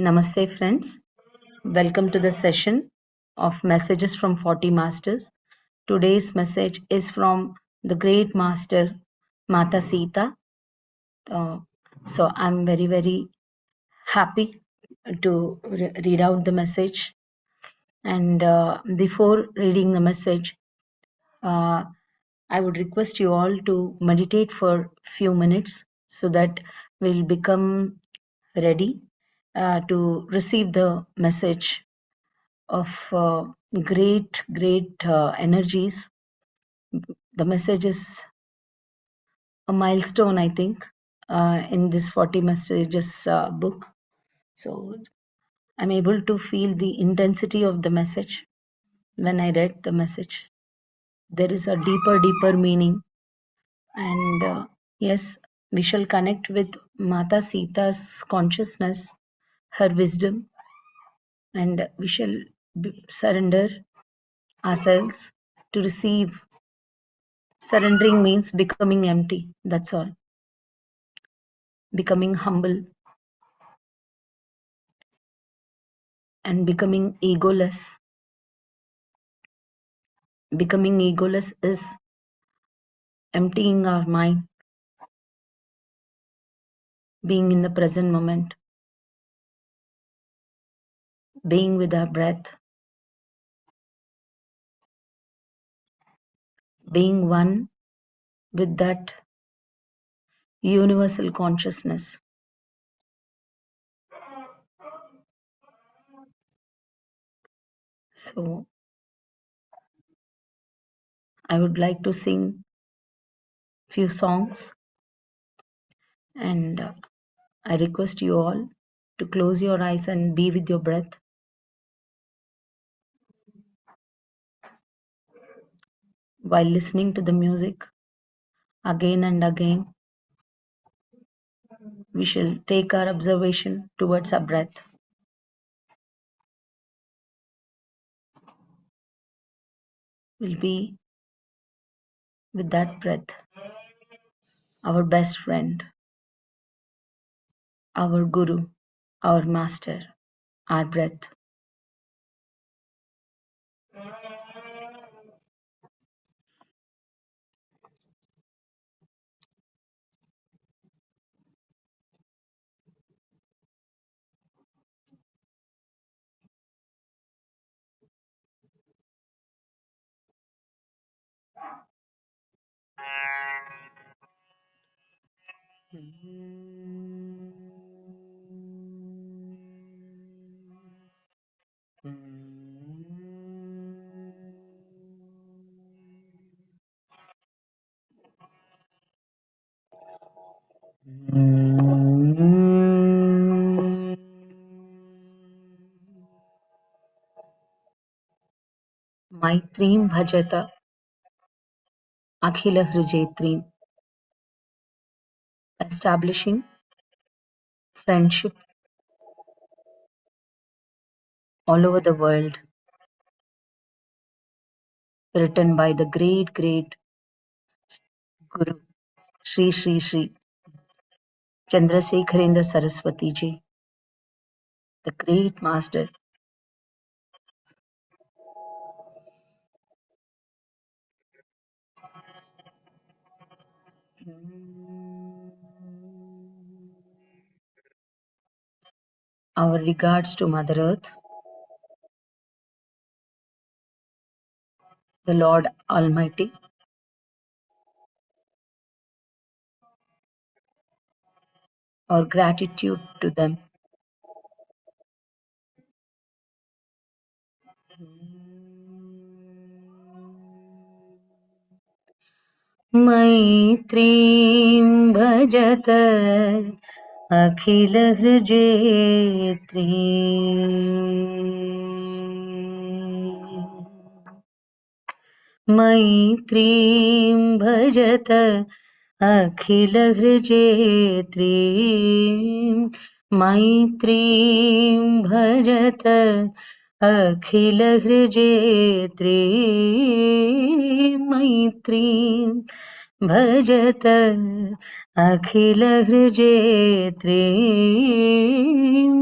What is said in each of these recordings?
Namaste, friends. Welcome to the session of Messages from 40 Masters. Today's message is from the great master Maata Sita. So I'm very happy to read out the message. And before reading the message, uh, I would request you all to meditate for few minutes so that we'll become ready to receive the message of great energies. The message is a milestone, I think, in this 40 messages book. So I'm able to feel the intensity of the message when I read the message. There is a deeper meaning. And yes, we shall connect with Mata Sita's consciousness, her wisdom, and we shall surrender ourselves to receive. Surrendering means becoming empty, that's all. Becoming humble and becoming egoless. Becoming egoless is emptying our mind, being in the present moment, being with our breath, being one with that universal consciousness. So I would like to sing few songs, and I request you all to close your eyes and be with your breath. While listening to the music again and again, we shall take our observation towards our breath. We'll be with that breath, our best friend, our guru, our master, our breath. Maitrim bhajata akhila hrijetrim, establishing friendship all over the world, written by the great Guru Sri Chandrasekharendra Saraswati Ji, the great master. Our regards to Mother Earth, the Lord Almighty, our gratitude to them. मैत्रीं भजत अखिल हृजेत्री मैत्रीं भजत अखिल हृजेत्री मैत्रीं भजत अखिल हृजेत्री मैत्रीं भजत अखिलहृजेत्रीं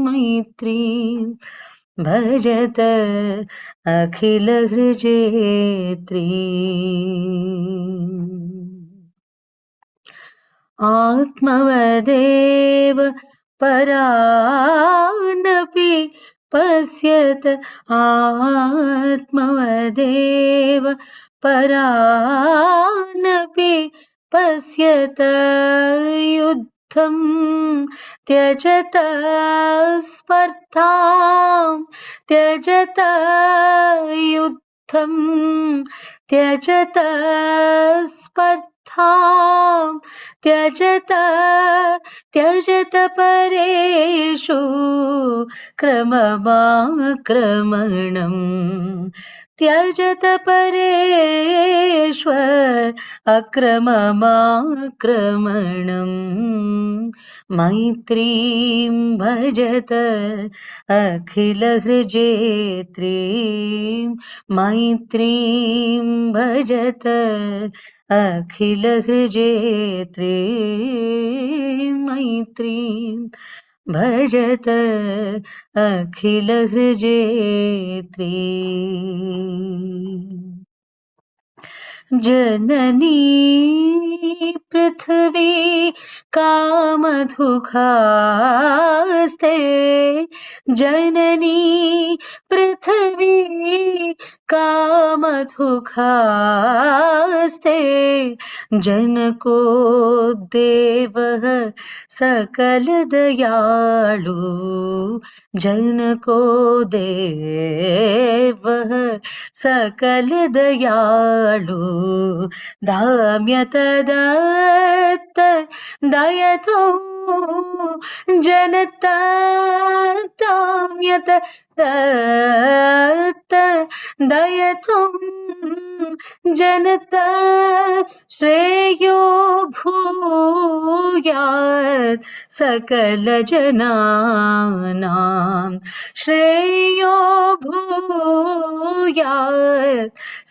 मैत्रीं भजत अखिलहृजेत्रीम् आत्मवदेव परानपि पश्यत आत्मवदेव परानपि पश्यत युद्धं त्यजत स्पर्धां त्यजत युद्धं त्यजत स्पर्धां त्यजत त्यजत परेषु क्रममाक्रमणम् त्यजत परेष्व अक्रममाक्रमणम् मैत्रीं भजत अखिलहृजेत्रीं मैत्रीं भजत अखिलहृजेत्रीं मैत्रीं भजत अखिलहृजेत्रीम् जननी पृथ्वी कामधुखास्ते जननी पृथ्वी कामधुखास्ते जनको देवः सकलदयाळु जनको देवः सकलदयाळु धाम्यत दत्त दयतो जनता धाम्यत दत्त दयतो जनता श्रेयो भूयात् सकलजनानां श्रेयो भूयात्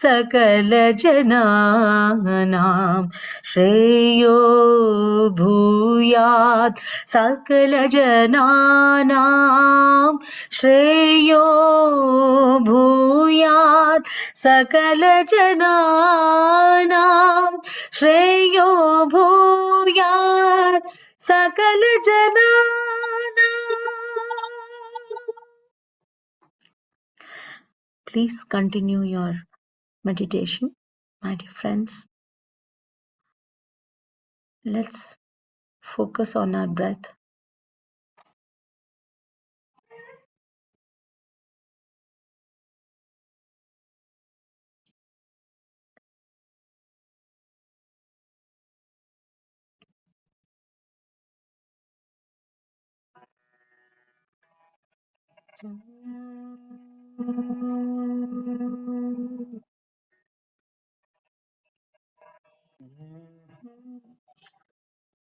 सकलजनानां श्रेयो भूयात् सकलजनानां श्रेयो भूयात् सकलजनानां श्रेयो भूयात् सकलजनानां. Please continue your meditation, my dear friends. Let's focus on our breath.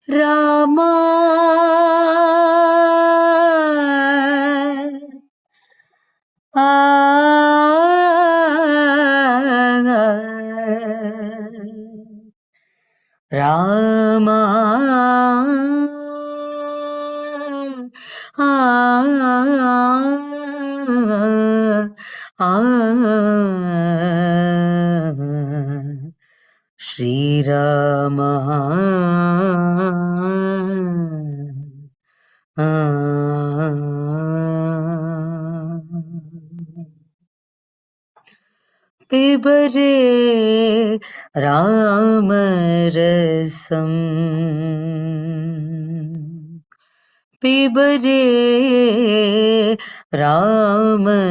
Rama Rama Shri Rama पिबरे रामरसं पिबरे रामरसं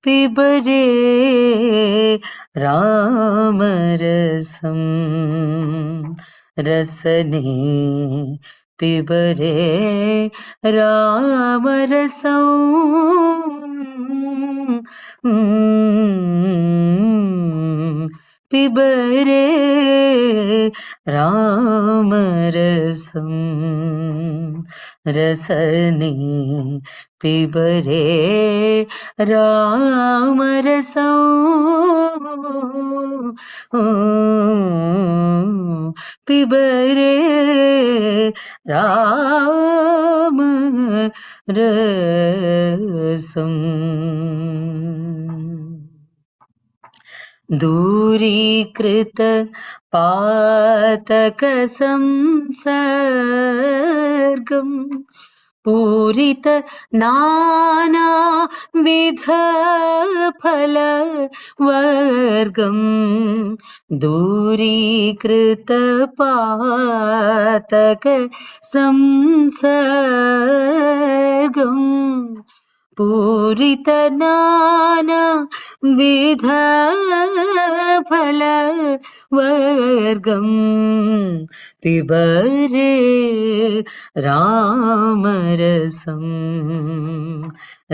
पिबरे रामरसं रसने पिबरे रामरसं पिबरे रामरसं रसने पिबरे रामरसं पिबरे रामरसं दूरीकृत पातकसंसर्गम् पूरित नानाविध फलवर्गम् दूरीकृत पातक संसर्गम् पूरित नाना विध फलवर्गम् पिबरे रामरसं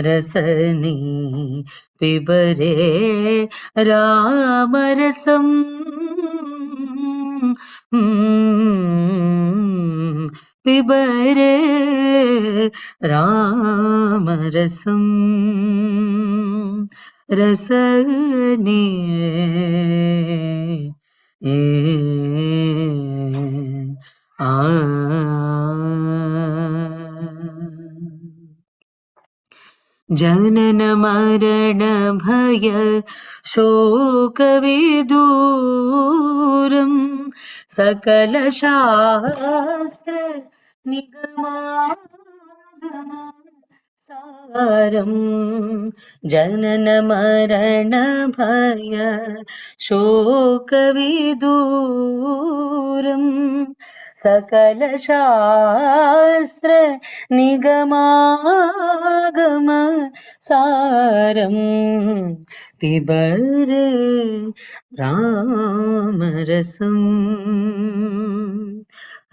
रसने पिबरे रामरसं पिबरे रामरसं रसने जनन मरण भय शोक विदूरम् सकल शास्त्र निगमागम सारम् जनन मरण भय शोक विदूरम् सकल शास्त्र निगमागम सारम् पिबरे रामरसं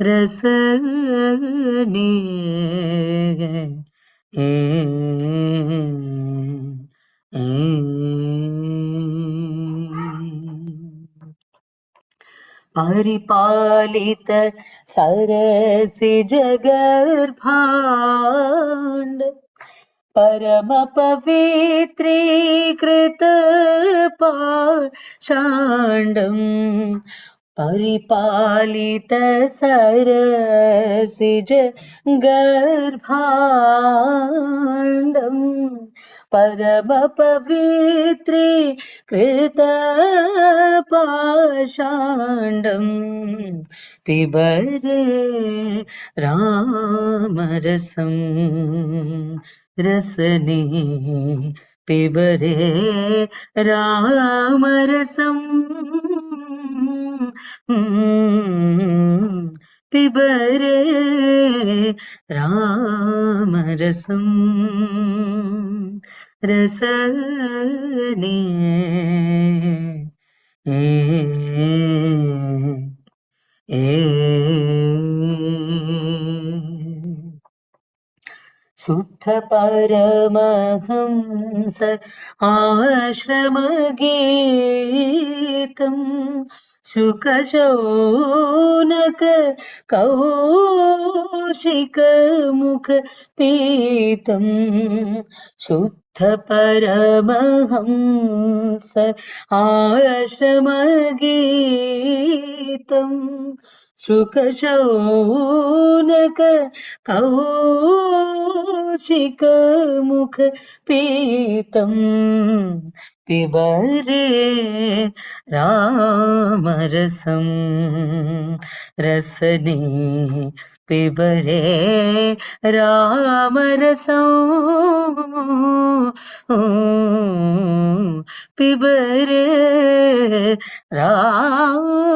रसने परिपालित सरसिज गर्भाण्ड परम पवित्रीकृत पाषाण्डम् परिपालित सरसिज गर्भाण्डम् परम पवित्रीकृत पाषाण्डम् पिबरे रामरसं रसने पिबरे रामरसं पिबरे रामरसं रसने शुद्ध परमहंस आश्रमगीतम् शुकशौनक कौशिक मुख पीतम् शुद्ध परमहंस आश्रमगीतम् शुकशौनक कौशिक मुख पीतम् पिबरे रामरसं रसने पिबरे रामरसं पिबरे रामरसं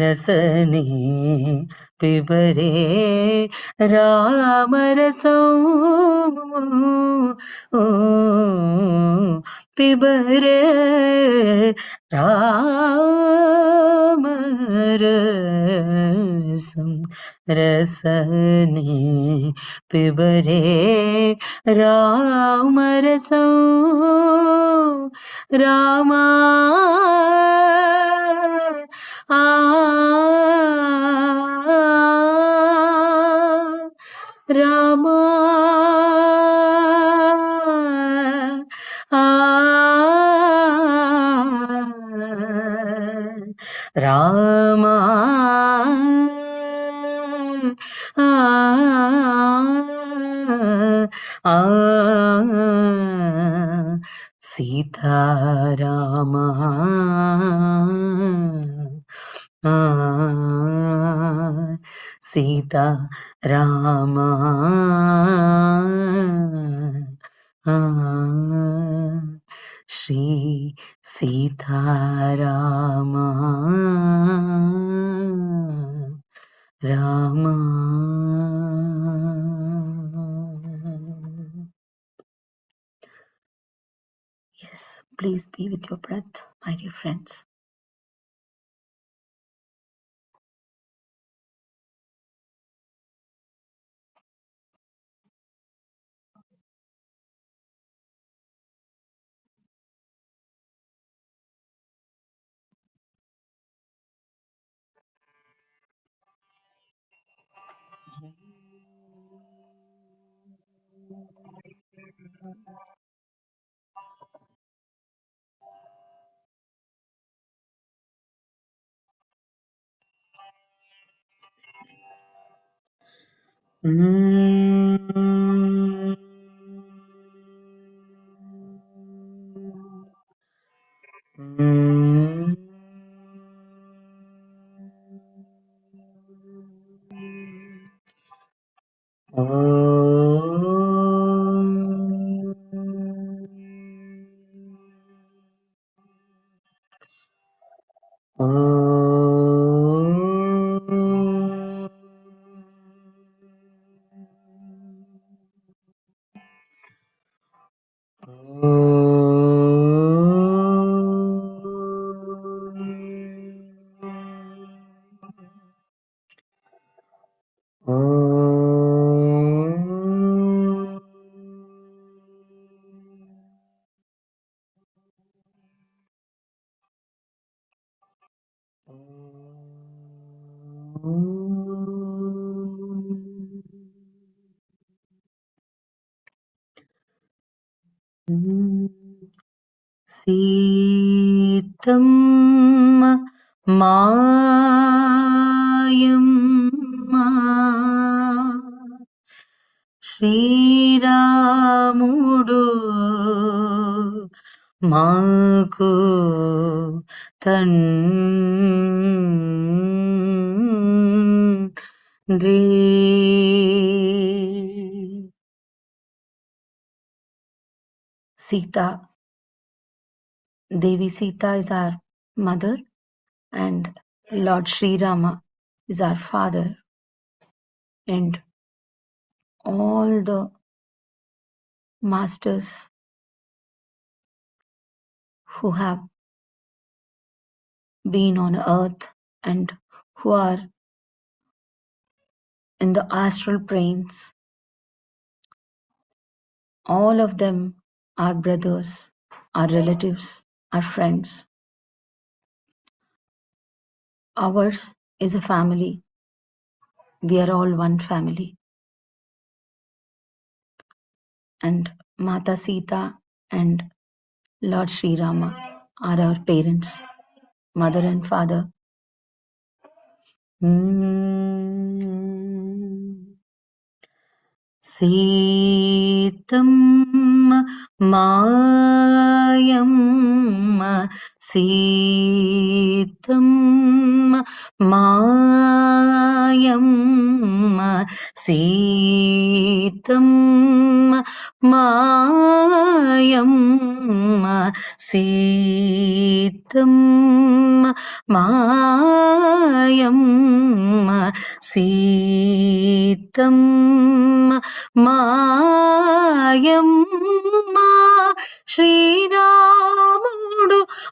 रसने पिबरे रामरसं पिबरे रामरसं रसने पिबरे रामरसं Rama Rama, Sita Rama, Sita Rama, Shri Sita Rama, Rama. Yes, please be with your breath, my dear friends. Sitam Mayamma Sriramudu Maku Tandri. Sita, Devi Sita is our mother and Lord Sri Rama is our father, and all the masters who have been on earth and who are in the astral planes, all of them are brothers, are relatives, are friends. Ours is a family. We are all one family. And Mata Sita and Lord Sri Rama are our parents, mother and father. Sitam Mayamma Sitam Mayamma Sitam Mayamma Sitam Mayamma Sitam Mayamma Sriramudu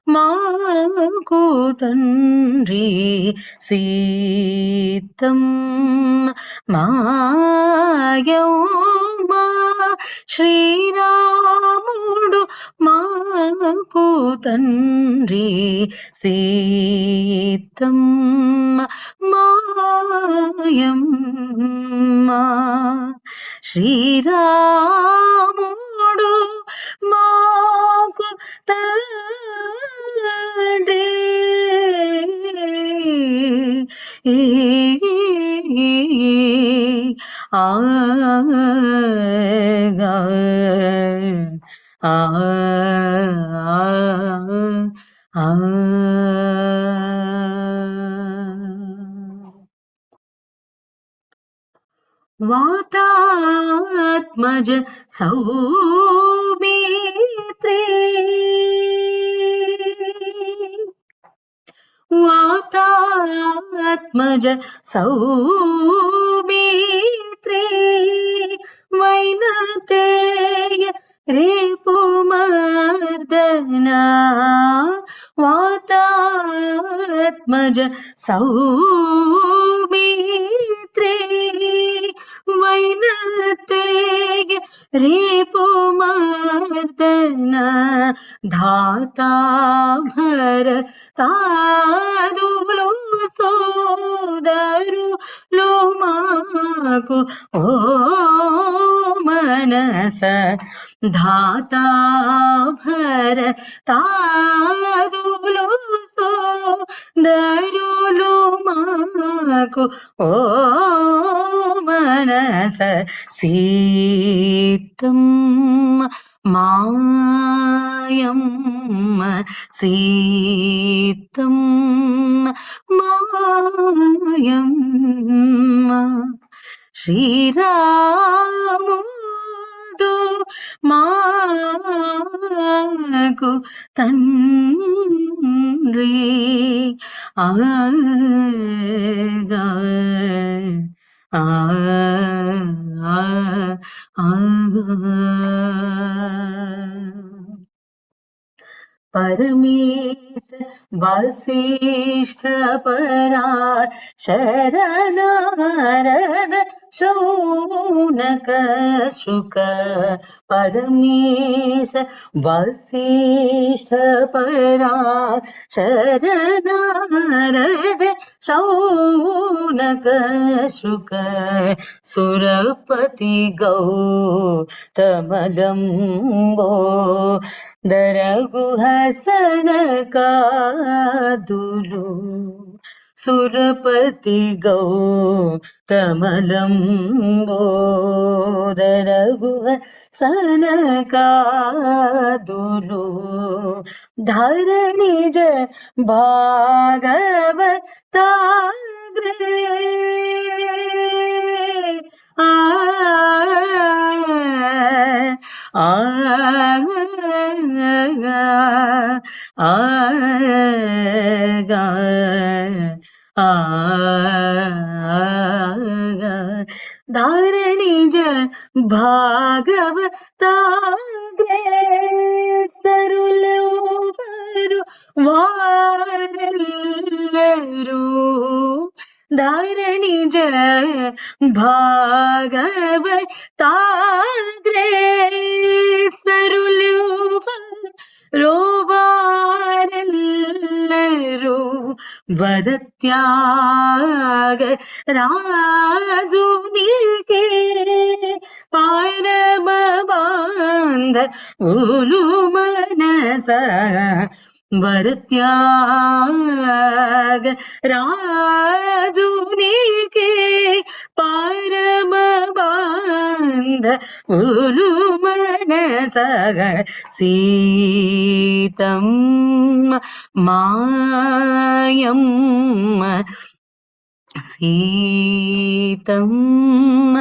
Maku Tandri Sitam Mayamma Sriramudu Maku Tandri Sitam Mayamma Sriramudu Maku Tandri ఆ ఆ ఆ వాతాత్మజ సౌమిత్రే వాతాత్మజ సౌమిత్రే వైనతేయ రేపు మర్దనా వాతాత్మజ సౌమిత్రే వైనతేయ రేపు మర్దనా ధాతా భరతాదులు సోదరులు మాకు ఓ మనస ధాతా భరతాదులు సోదరులు మాకు ఓ మనస సీతమ్మ మాయమ్మ సీతమ్మ మాయమ్మ శ్రీరాముడు మాకు తండ్రి ఆగా ఆ परमेश वसिष्ठ परा शरनारद शौनक शुक परमेश वसिष्ठ परा शरनारद शौनक शुक सुरपति गौतमलंबो दरगुहसन कादुलु सुरपति गौतमलंबोदरगुहसन कादुलु धरणिज भागवताग्रे ಧಾರಣಿಜ ಭಾಗವತಾಗ್ರೆ ಸರುಲವರು ವಾರೆಲ್ಲರೂ ಧಾರಣಿಜ ಭಾಗವತಾಗ್ರೆ ರೋವಾರೆಲ್ಲರೂ ವರತ್ಯಾಗ ರಾಜುನಿಗೆ ಪರಮ ಬಾಂಧ ಉಲು ಮನಸ ವರತ್ಯಾಗ ರಾಜುನಿಗೆ ಪರಮ ಬಾಂಧ ಉಲು ಮನಸ సీతమ్మ మాయమ్మ సీతమ్మ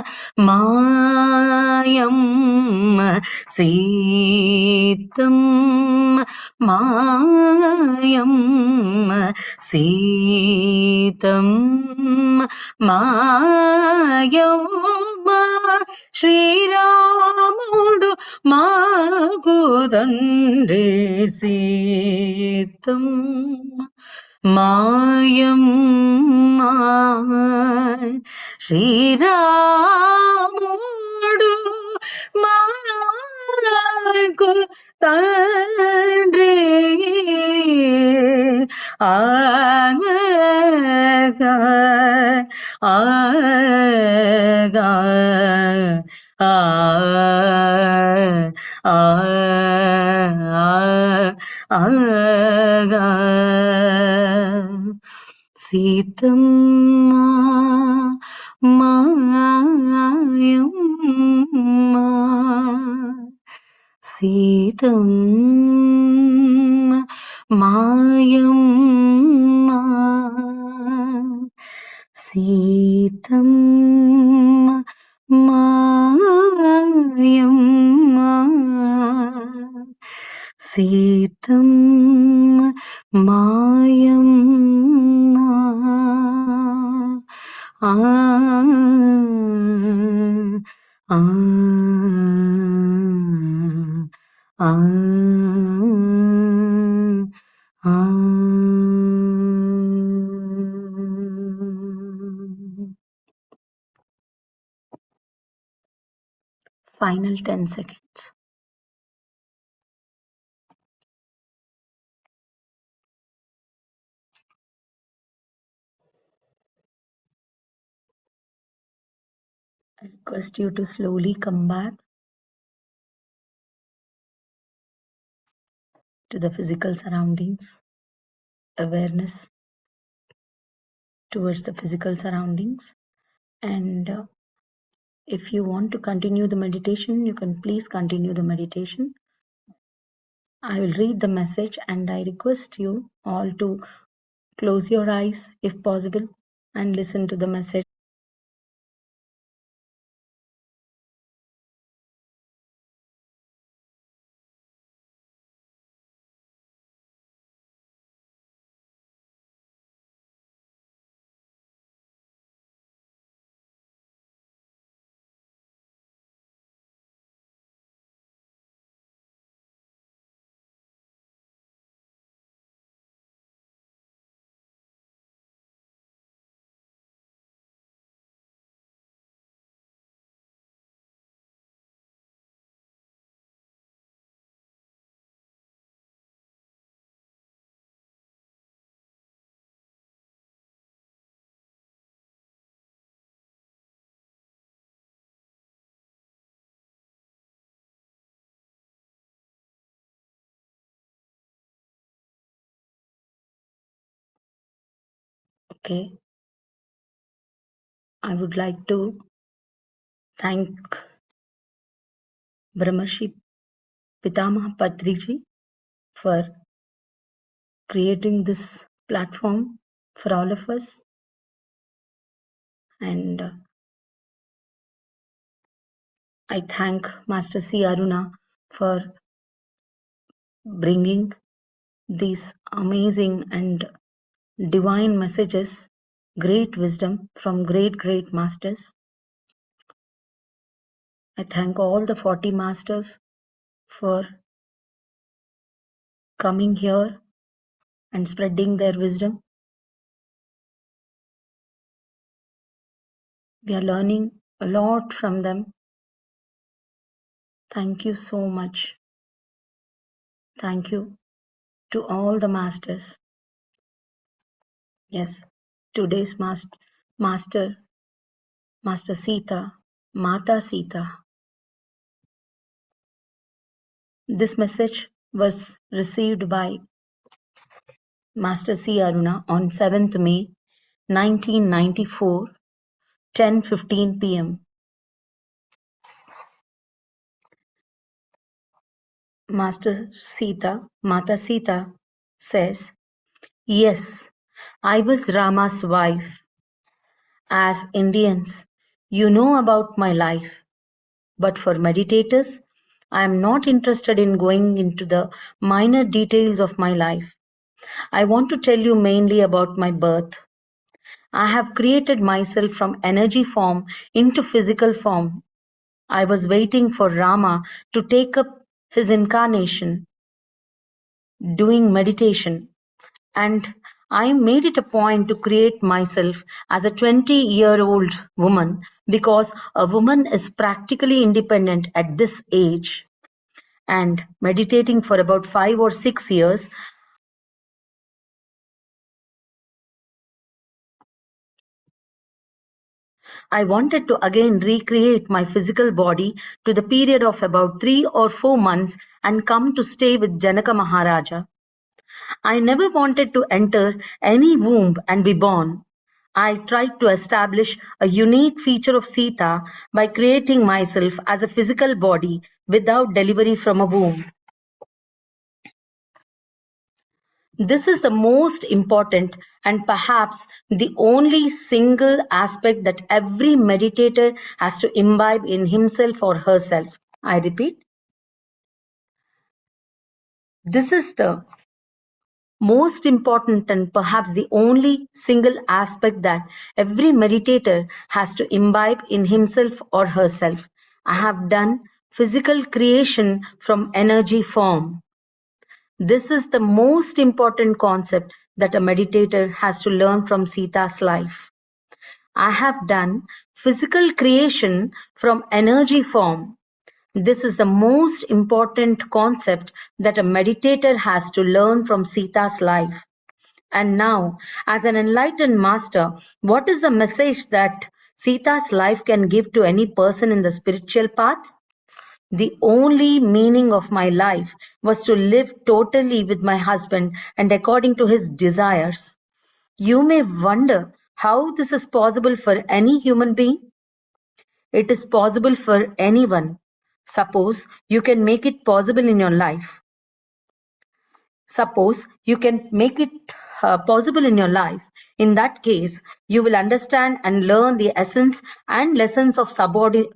మాయమ్మ సీతమ్మ మాయమ్మ సీతమ్మ మాయమ్మ శ్రీరాముడు మాకు తండ్రి సీతమ్మ మాయమ్మ శ్రీరాముడు మాకు తండ్రి ఆగా ఆగా ఆ సీతమ్మా మాయమ్మా సీతమ్మ మాయమ్మా సీతమ్మ మాయమ్మా సీతమ్మ మాయమ్మా ఆ ఆ ఆ ఆ Final 10 seconds. I request you to slowly come back to the physical surroundings, awareness towards the physical surroundings. And if you want to continue the meditation, you can please continue the meditation. I will read the message and I request you all to close your eyes if possible and listen to the message. Okay. I would like to thank Brahmarshi Pitamaha Patriji for creating this platform for all of us. And I thank Master C.Aruna for bringing these amazing and divine messages, great wisdom from great masters. I thank all the 40 masters for coming here and spreading their wisdom. We are learning a lot from them. Thank you so much. Thank you to all the masters. Yes, today's master, Master Sita, Maata Sita. This message was received by Master C.Aruna on 7th May 1994, 10:15 p.m. Master Sita, Mata Sita says, "Yes, I was Rama's wife. As Indians, you know about my life. But for meditators, I am not interested in going into the minor details of my life. I want to tell you mainly about my birth. I have created myself from energy form into physical form. I was waiting for Rama to take up his incarnation, doing meditation, and I made it a point to create myself as a 20-year-old woman because a woman is practically independent at this age. And meditating for about 5 or 6 years, I wanted to again recreate my physical body to the period of about 3 or 4 months and come to stay with Janaka Maharaja. I never wanted to enter any womb and be born. I tried to establish a unique feature of Sita by creating myself as a physical body without delivery from a womb. This is the most important and perhaps the only single aspect that every meditator has to imbibe in himself or herself. I repeat, this is the most important and perhaps the only single aspect that every meditator has to imbibe in himself or herself. I have done physical creation from energy form. This is the most important concept that a meditator has to learn from Sita's life. I have done physical creation from energy form. This is the most important concept that a meditator has to learn from Sita's life. And now, as an enlightened master, what is the message that Sita's life can give to any person in the spiritual path? The only meaning of my life was to live totally with my husband and according to his desires. You may wonder how this is possible for any human being. It is possible for anyone. Suppose you can make it possible in your life. Suppose you can make it possible in your life. In that case, you will understand and learn the essence and lessons of subordinate.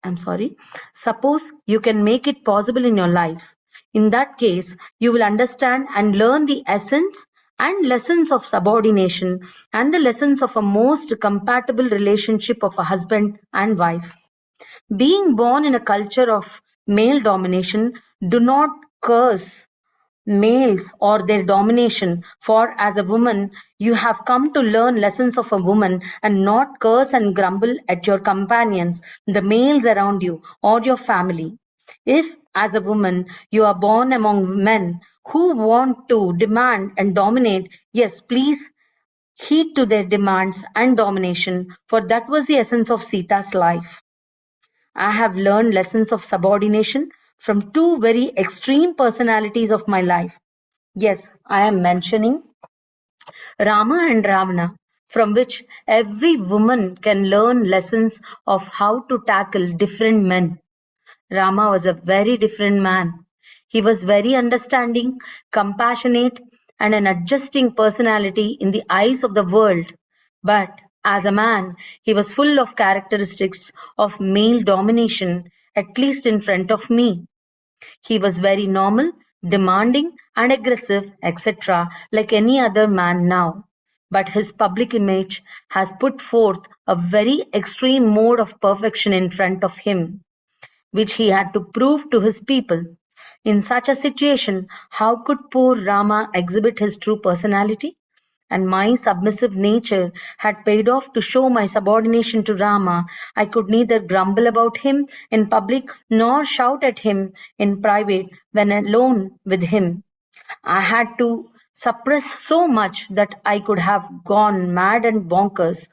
I'm sorry. Suppose you can make it possible in your life. In that case, you will understand and learn the essence and lessons of subordination and the lessons of a most compatible relationship of a husband and wife. Being born in a culture of male domination, do not curse males or their domination, for as a woman you have come to learn lessons of a woman and not curse and grumble at your companions, the males around you or your family. If as a woman you are born among men who want to demand and dominate, yes, please heed to their demands and domination, for that was the essence of Sita's life. I have learned lessons of subordination from two very extreme personalities of my life. Yes, I am mentioning Rama and Ravana, from which every woman can learn lessons of how to tackle different men. Rama was a very different man. He was very understanding, compassionate, and an adjusting personality in the eyes of the world. But as a man, he was full of characteristics of male domination, at least in front of me. He was very normal, demanding, and aggressive, etc., like any other man now. But his public image has put forth a very extreme mode of perfection in front of him, which he had to prove to his people. In such a situation, how could poor Rama exhibit his true personality? And my submissive nature had paid off to show my subordination to Rama. I could neither grumble about him in public nor shout at him in private when alone with him. I had to suppress so much that I could have gone mad and bonkers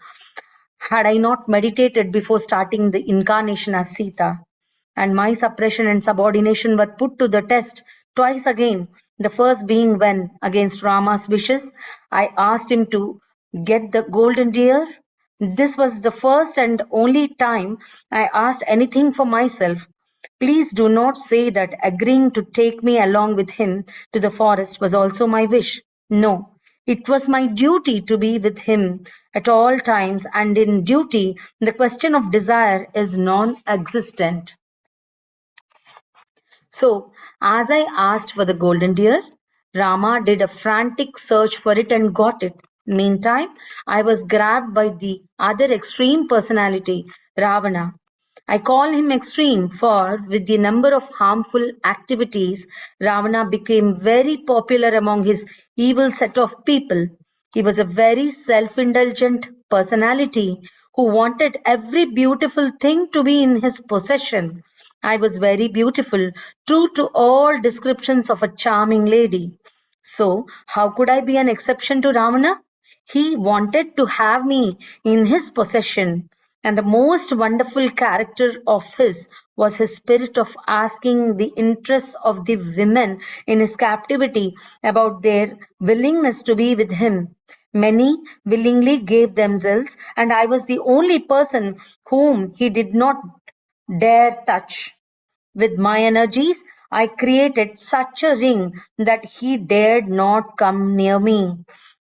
had I not meditated before starting the incarnation as Sita. And my suppression and subordination were put to the test twice again. The first being when, against Rama's wishes, I asked him to get the golden deer. This was the first and only time I asked anything for myself. Please do not say that agreeing to take me along with him to the forest was also my wish. No, it was my duty to be with him at all times, and in duty, the question of desire is non existent. So, as I asked for the golden deer, Rama did a frantic search for it and got it. Meantime, I was grabbed by the other extreme personality, Ravana. I call him extreme for, with the number of harmful activities, Ravana became very popular among his evil set of people. He was a very self indulgent personality who wanted every beautiful thing to be in his possession. I was very beautiful, true to all descriptions of a charming lady. So, how could I be an exception to Ravana? He wanted to have me in his possession, And the most wonderful character of his was his spirit of asking the interests of the women in his captivity about their willingness to be with him. Many willingly gave themselves, and I was the only person whom he did not dare touch. With my energies, I created such a ring that he dared not come near me.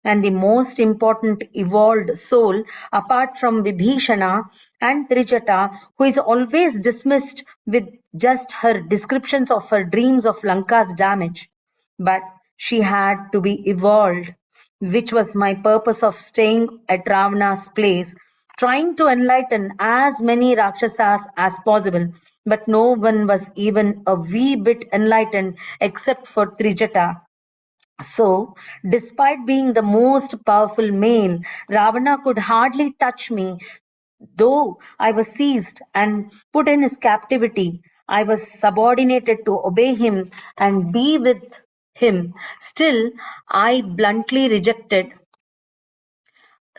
And the most important evolved soul, apart from Vibhishana and Trijata, who is always dismissed with just her descriptions of her dreams of Lanka's damage. But she had to be evolved, which was my purpose of staying at Ravana's place, trying to enlighten as many Rakshasas as possible, but no one was even a wee bit enlightened except for Trijata. So, despite being the most powerful male, Ravana could hardly touch me. Though I was seized and put in his captivity, I was subordinated to obey him and be with him. I bluntly rejected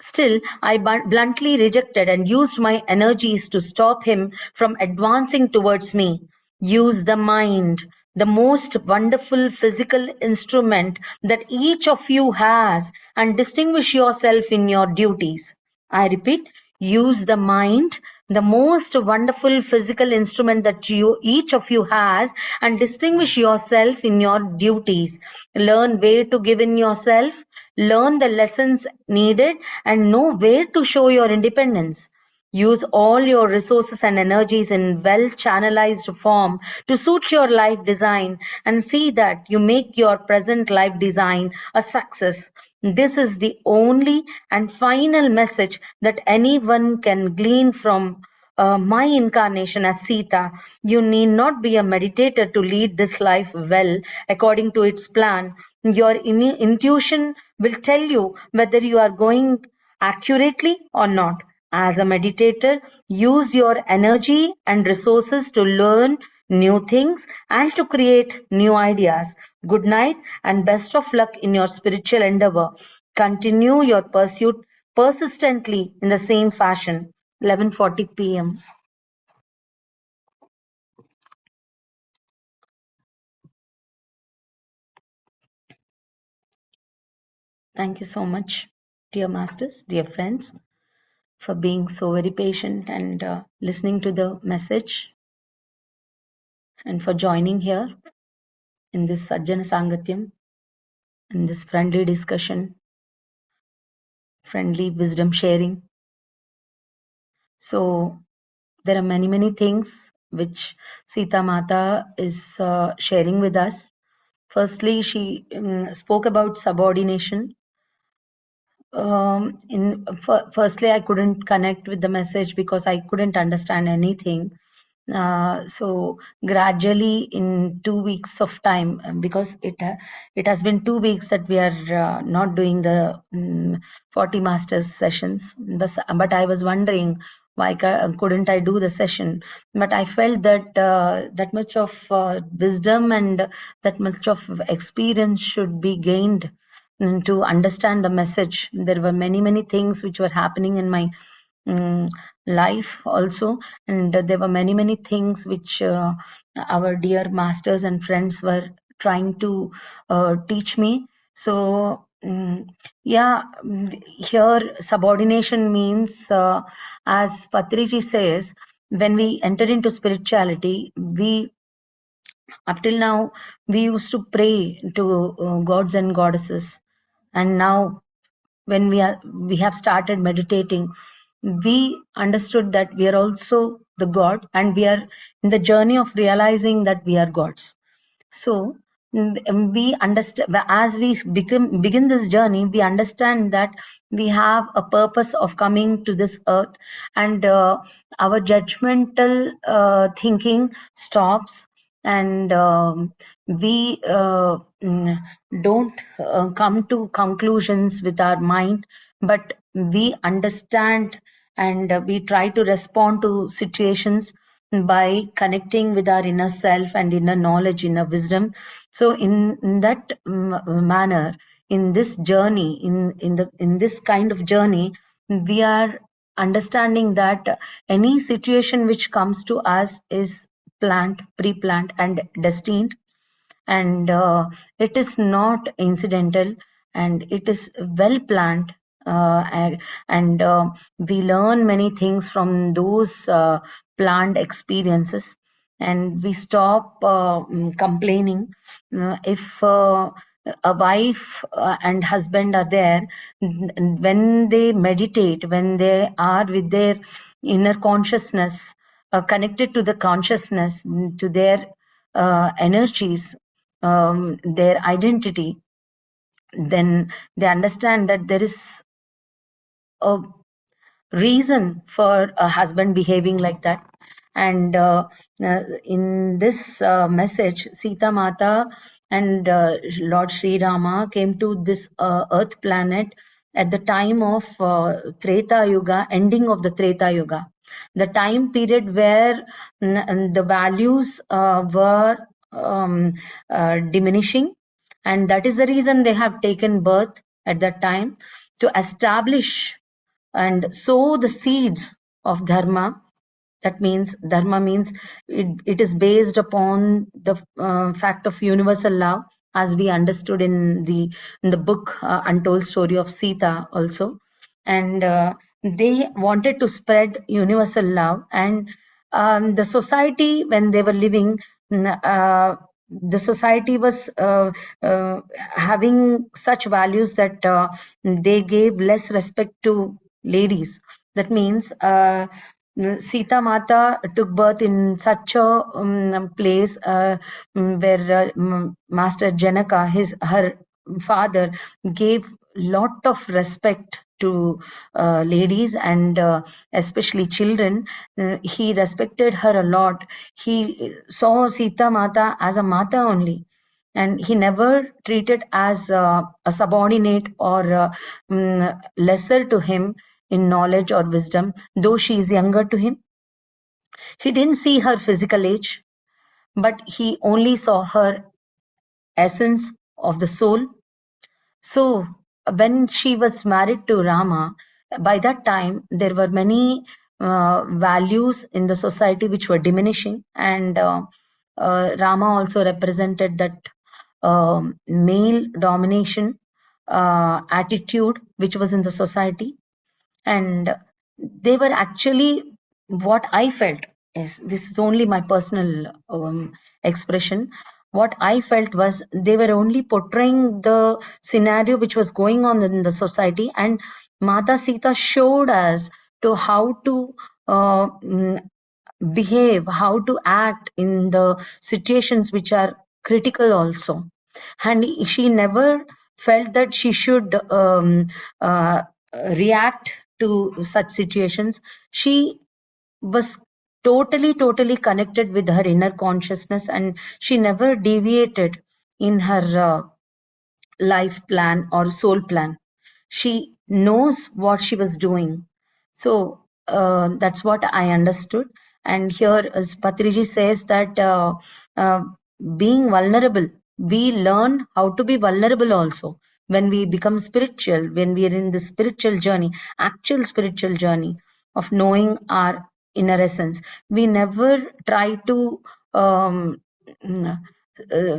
Still, I bluntly rejected and used my energies to stop him from advancing towards me. Use the mind, the most wonderful physical instrument that each of you has, and distinguish yourself in your duties. I repeat, use the mind, the most wonderful physical instrument that each of you has, and distinguish yourself in your duties. Learn where to give in yourself, learn the lessons needed, and know where to show your independence. Use all your resources and energies in well channelized form to suit your life design, and see that you make your present life design a success. This is the only and final message that anyone can glean from my incarnation as Sita. You need not be a meditator to lead this life well according to its plan. Your intuition will tell you whether you are going accurately or not. As a meditator, use your energy and resources to learn new things and to create new ideas. Good night and best of luck in your spiritual endeavor. Continue your pursuit persistently in the same fashion. 11:40 p.m. Thank you so much, dear masters, dear friends, for being so very patient and listening to the message, and for joining here in this Sajjana Sangatyam, in this friendly discussion, friendly wisdom sharing. So there are many, many things which Sita Mata is sharing with us. Firstly, she spoke about subordination. Firstly, I couldn't connect with the message because I couldn't understand anything. So gradually, in 2 weeks of time, because it has been 2 weeks that we are not doing the 40 masters sessions. But I was wondering why couldn't I do the session? But I felt that that much of wisdom and that much of experience should be gained to understand the message. There were many, many things which were happening in my um, life also, and there were many, many things which our dear masters and friends were trying to teach me. So yeah, here subordination means, as Patriji says, when we enter into spirituality, we up till now we used to pray to gods and goddesses, and now when we have started meditating, we understood that we are also the god, and we are in the journey of realizing that we are gods. So we understand, as we begin this journey, we understand that we have a purpose of coming to this earth, and our judgmental thinking stops, and we don't come to conclusions with our mind, but we understand, and we try to respond to situations by connecting with our inner self and inner knowledge, inner wisdom. So in that manner, in this journey, in this kind of journey, we are understanding that any situation which comes to us is planned, pre-planned, and destined, and it is not incidental, and it is well planned, and we learn many things from those planned experiences, and we stop complaining. If a wife and husband are there, when they meditate, when they are with their inner consciousness, connected to the consciousness, to their energies, their identity, then they understand that there is a reason for a husband behaving like that. And in this message, Sita Mata and Lord Sri Rama came to this earth planet at the time of Treta Yuga, ending of the Treta Yuga, the time period where the values were diminishing, and that is the reason they have taken birth at that time, to establish and sow the seeds of dharma. That means dharma means it is based upon the fact of universal love, as we understood in the book Untold Story of Sita also. And they wanted to spread universal love, and the society, when they were living, the society was having such values that they gave less respect to ladies. That means Sita Mata took birth in such a place where Master Janaka, her father, gave lot of respect to ladies, and especially children. He respected her a lot. He saw Sita Mata as a Mata only, and he never treated as a subordinate or lesser to him in knowledge or wisdom, though she is younger to him. He didn't see her physical age, but he only saw her essence of the soul. So when she was married to Rama, by that time there were many values in the society which were diminishing, and Rama also represented that male domination attitude which was in the society. And they were actually, what I felt is, this is only my personal expression, what I felt was they were only portraying the scenario which was going on in the society, and Mata Sita showed us to how to behave, how to act in the situations which are critical also. And she never felt that she should react to such situations. She was totally connected with her inner consciousness, and she never deviated in her life plan or soul plan. She knows what she was doing. So that's what I understood. And here, as Patriji says, that uh, being vulnerable, we learn how to be vulnerable also when we become spiritual, when we are in the spiritual journey, actual spiritual journey of knowing our inner essence. We never try to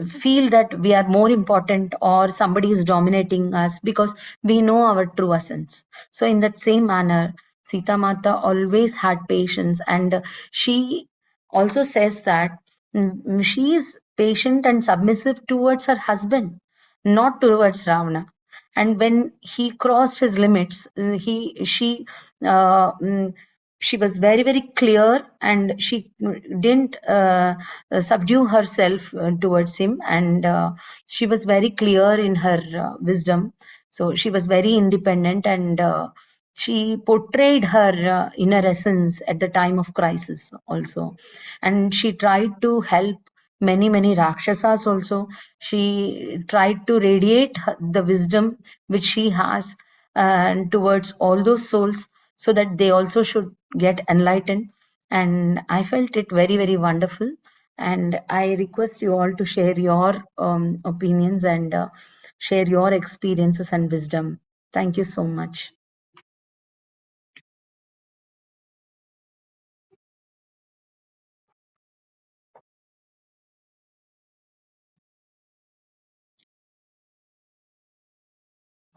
feel that we are more important or somebody is dominating us, because we know our true essence. So in that same manner, Sita Mata always had patience, and she also says that she is patient and submissive towards her husband, not towards Ravana. And when he crossed his limits, uh, mm, she was very clear, and she didn't subdue herself towards him, and she was very clear in her wisdom. So she was very independent, and she portrayed her inner essence at the time of crisis also. And she tried to help many rakshasas also. She tried to radiate the wisdom which she has and towards all those souls, so that they also should get enlightened. And I felt it very wonderful, and I request you all to share your opinions and share your experiences and wisdom. Thank you so much.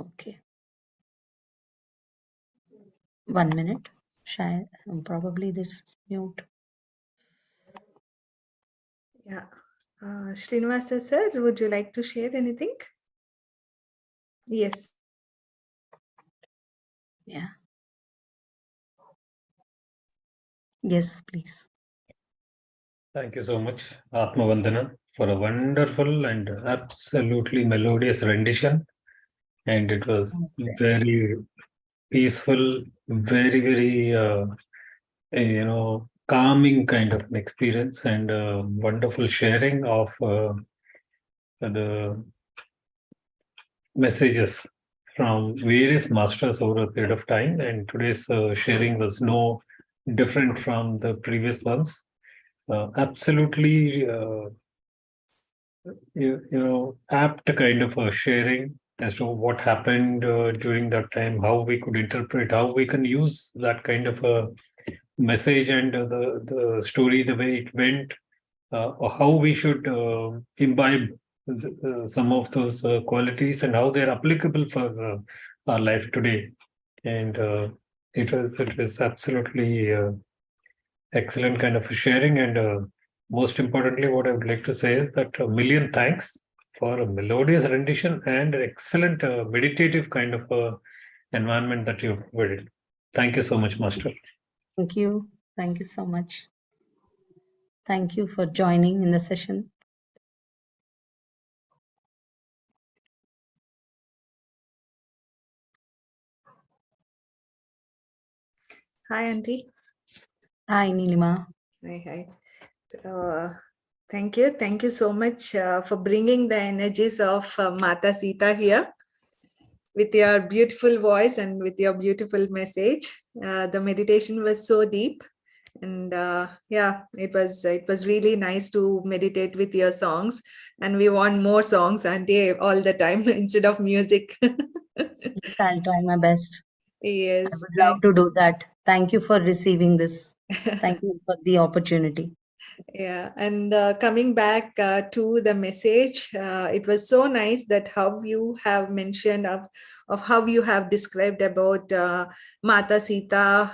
Okay. 1 minute. Probably this is mute. Yeah. Srinivasa sir, would you like to share anything? Yes. Yeah. Yes, please. Thank you so much, Atma Vandana, for a wonderful and absolutely melodious rendition. And it was Namaste. very peaceful, very, calming kind of an experience, and wonderful sharing of the messages from various masters over a period of time. And today's sharing was no different from the previous ones. Absolutely, apt kind of a sharing as to what happened during that time, how we could interpret, how we can use that kind of a message and the story, the way it went, or how we should imbibe some of those qualities and how they're applicable for our life today. And it was absolutely excellent kind of a sharing. And most importantly, what I would like to say is that a million thanks for a melodious rendition and an excellent meditative kind of environment that you've provided. Thank you so much, Master. Thank you. Thank you so much. Thank you for joining in the session. Hi, Auntie. Hi, Nilima. Hi. Thank you. Thank you so much for bringing the energies of Mata Sita here with your beautiful voice and with your beautiful message. The meditation was so deep. And it was really nice to meditate with your songs, and we want more songs, Auntie, all the time instead of music. Yes, I'll try my best. I Yes, would love to do that. Thank you for receiving this. Thank you for the opportunity. yeah. And coming back to the message, it was so nice that how you have mentioned of how you have described about Mata Sita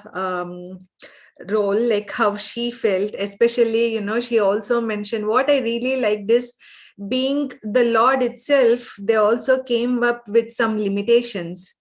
role, like how she felt, especially, she also mentioned what I really liked is being the Lord itself, they also came up with some limitations.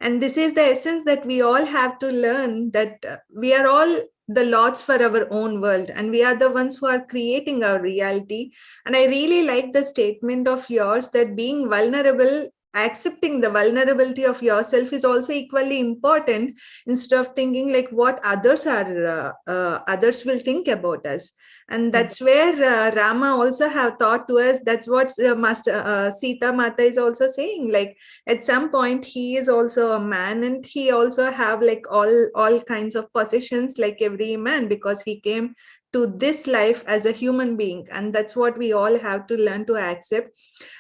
And this is the essence that we all have to learn, that we are all the lords for our own world, and we are the ones who are creating our reality. And I really like the statement of yours that being vulnerable, accepting the vulnerability of yourself is also equally important, instead of thinking like what others will think about us. And that's where Rama also have taught to us. That's what Master Sita Mata is also saying, like at some point he is also a man, and he also have like all kinds of positions like every man, because he came to this life as a human being, and that's what we all have to learn to accept.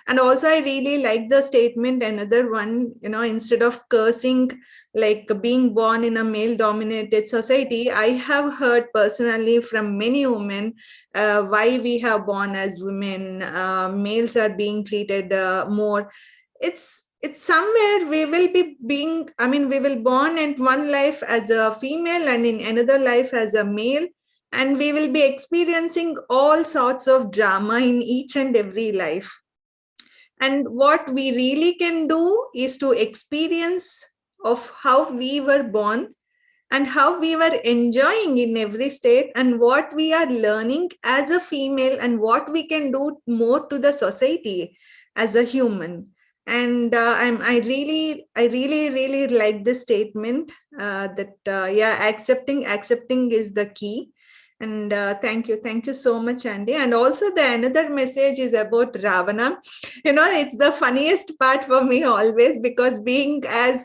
And also I really like the statement, another one, instead of cursing like being born in a male dominated society, I have heard personally from many women why we have born as women, males are being treated more. It's somewhere we will be being, we will born in one life as a female and in another life as a male, and we will be experiencing all sorts of drama in each and every life. And what we really can do is to experience of how we were born and how we were enjoying in every state, and what we are learning as a female, and what we can do more to the society as a human. And I really like this statement, that accepting is the key. And thank you so much, Andy. And also the another message is about Ravana. It's the funniest part for me always, because being as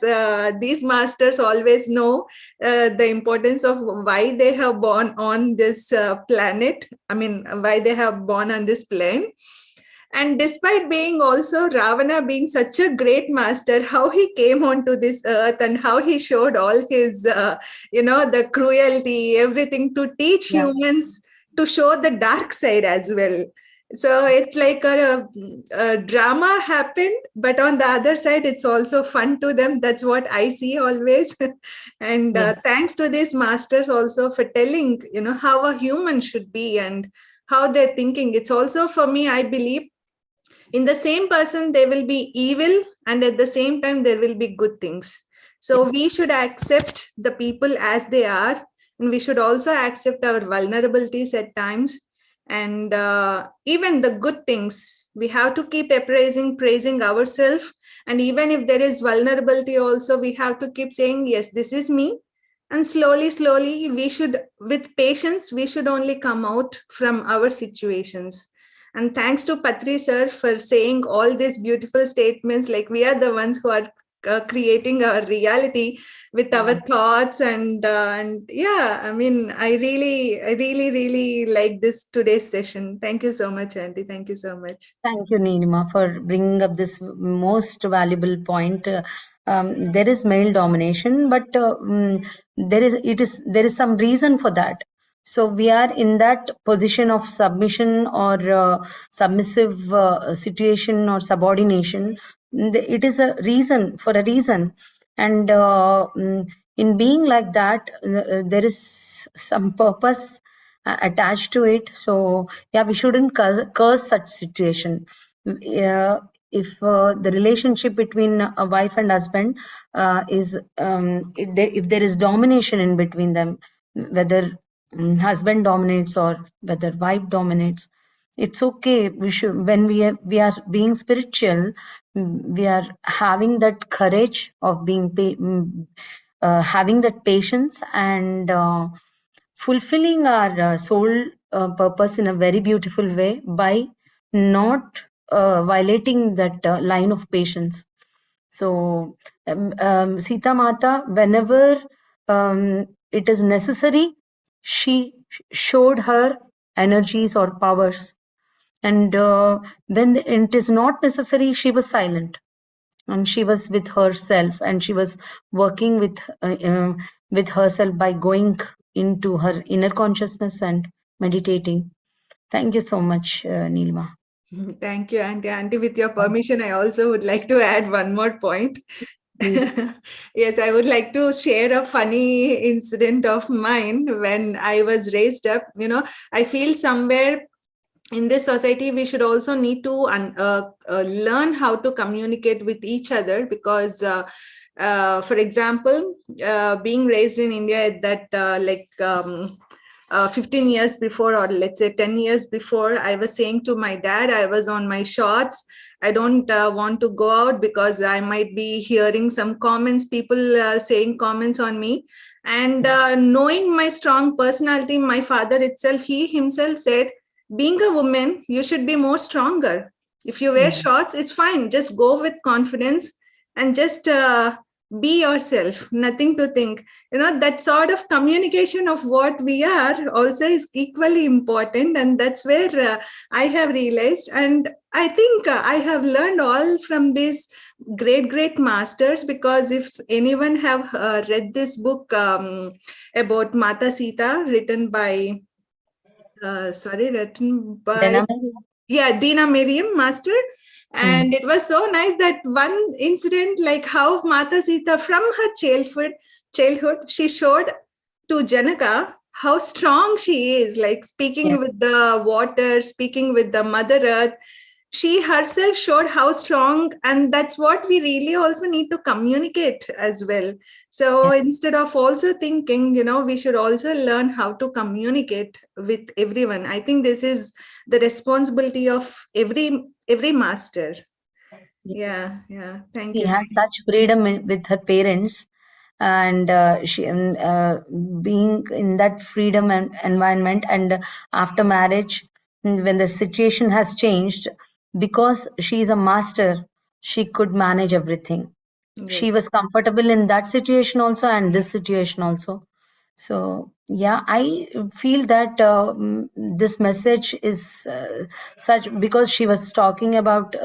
these masters always know the importance of why they have born on this planet, why they have born on this plane. And despite being also Ravana being such a great master, how he came onto this earth and how he showed all his the cruelty, everything, to teach Yeah. humans, to show the dark side as well. So it's like a drama happened, but on the other side, it's also fun to them. That's what I see always. And Yes. thanks to these masters also for telling, how a human should be and how they're thinking. It's also for me, I believe in the same person there will be evil, and at the same time there will be good things. So we should accept the people as they are, and we should also accept our vulnerabilities at times, and even the good things we have to keep praising ourselves. And even if there is vulnerability also, we have to keep saying, yes, this is me. And slowly we should, with patience, we should only come out from our situations. And thanks to Patri sir for saying all these beautiful statements. Like, we are the ones who are creating our reality with our thoughts, and yeah, I mean, I really like this today's session. Thank you so much, Andy. Thank you so much. Thank you, Nilima, for bringing up this most valuable point. There is male domination, but there is some reason for that. So we are in that position of submission or submissive situation or subordination. It is a reason for a reason, and in being like that, there is some purpose attached to it. So yeah, we shouldn't curse such situation. If the relationship between a wife and husband is if there is domination in between them, whether husband dominates or whether wife dominates, it's okay. We should, when we are being spiritual, we are having that courage of being having that patience and fulfilling our soul purpose in a very beautiful way by not violating that line of patience. So, Sita Mata, whenever it is necessary, she showed her energies or powers, and when it is not necessary, she was silent, and she was with herself, and she was working with herself by going into her inner consciousness and meditating. Thank you so much, Nilma. Thank you, Auntie. Auntie, with your permission, I also would like to add one more point. Please. Yes, I would like to share a funny incident of mine when I was raised up. I feel somewhere in this society we should also need to learn how to communicate with each other, because for example, being raised in India at that 15 years before, or let's say 10 years before, I was saying to my dad, I was on my shorts, I don't want to go out because I might be hearing some comments, people saying comments on me. And knowing my strong personality, my father itself, he himself said, being a woman, you should be more stronger. If you wear shorts, it's fine. Just go with confidence and just be yourself, nothing to think. That sort of communication of what we are also is equally important. And that's where I have realized. And I think I have learned all from these great masters, because if anyone have read this book about Mata Sita, written by written by, Then yeah, Dina Miriam Master. And it was so nice that one incident, like how Mata Sita from her childhood, she showed to Janaka how strong she is, like speaking yeah, with the water, speaking with the Mother Earth. She herself showed how strong, and that's what we really also need to communicate as well. So yeah, instead of also thinking, we should also learn how to communicate with everyone. I think this is the responsibility of every master. yeah. Yeah, thank She you. had such freedom with her parents, and she being in that freedom and environment, and after marriage, when the situation has changed, because she is a master, she could manage everything. She Yes. was comfortable in that situation also and this situation also. So yeah, I feel that this message is such, because she was talking about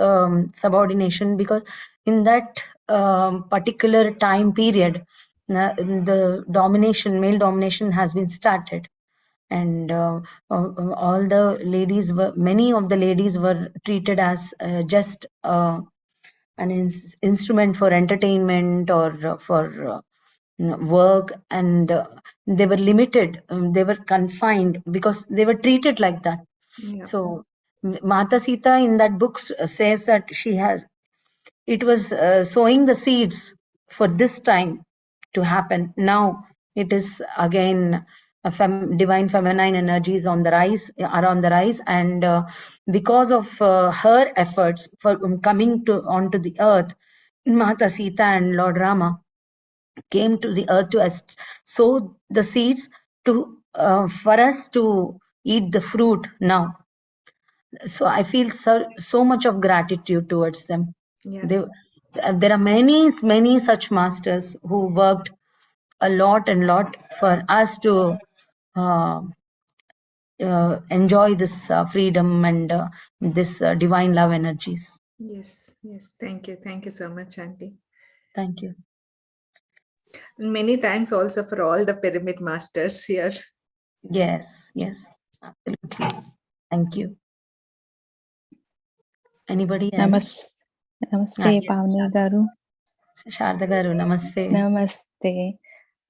subordination, because in that particular time period, the domination, male domination has been started. and all the ladies were, many of the ladies were treated as just an instrument for entertainment or for work, and they were limited, they were confined because they were treated like that. Yeah. So Mata Sita in that book says that it was sowing the seeds for this time to happen. Now it is again divine feminine energies on the rise, are on the rise, and because of her efforts for coming to onto the earth, Mata Sita and Lord Rama came to the earth to sow the seeds to for us to eat the fruit now. So I feel so much of gratitude towards them. Yeah. There are many such masters who worked a lot and lot for us to uh, enjoy this freedom and this divine love energies. Yes. Yes. Thank you. Thank you so much, Auntie. Thank you. And many thanks also for all the pyramid masters here. Yes, absolutely. Thank you. Anybody else? Namaste, Yes, Pavani Garu. Sharda Garu, namaste. Namaste.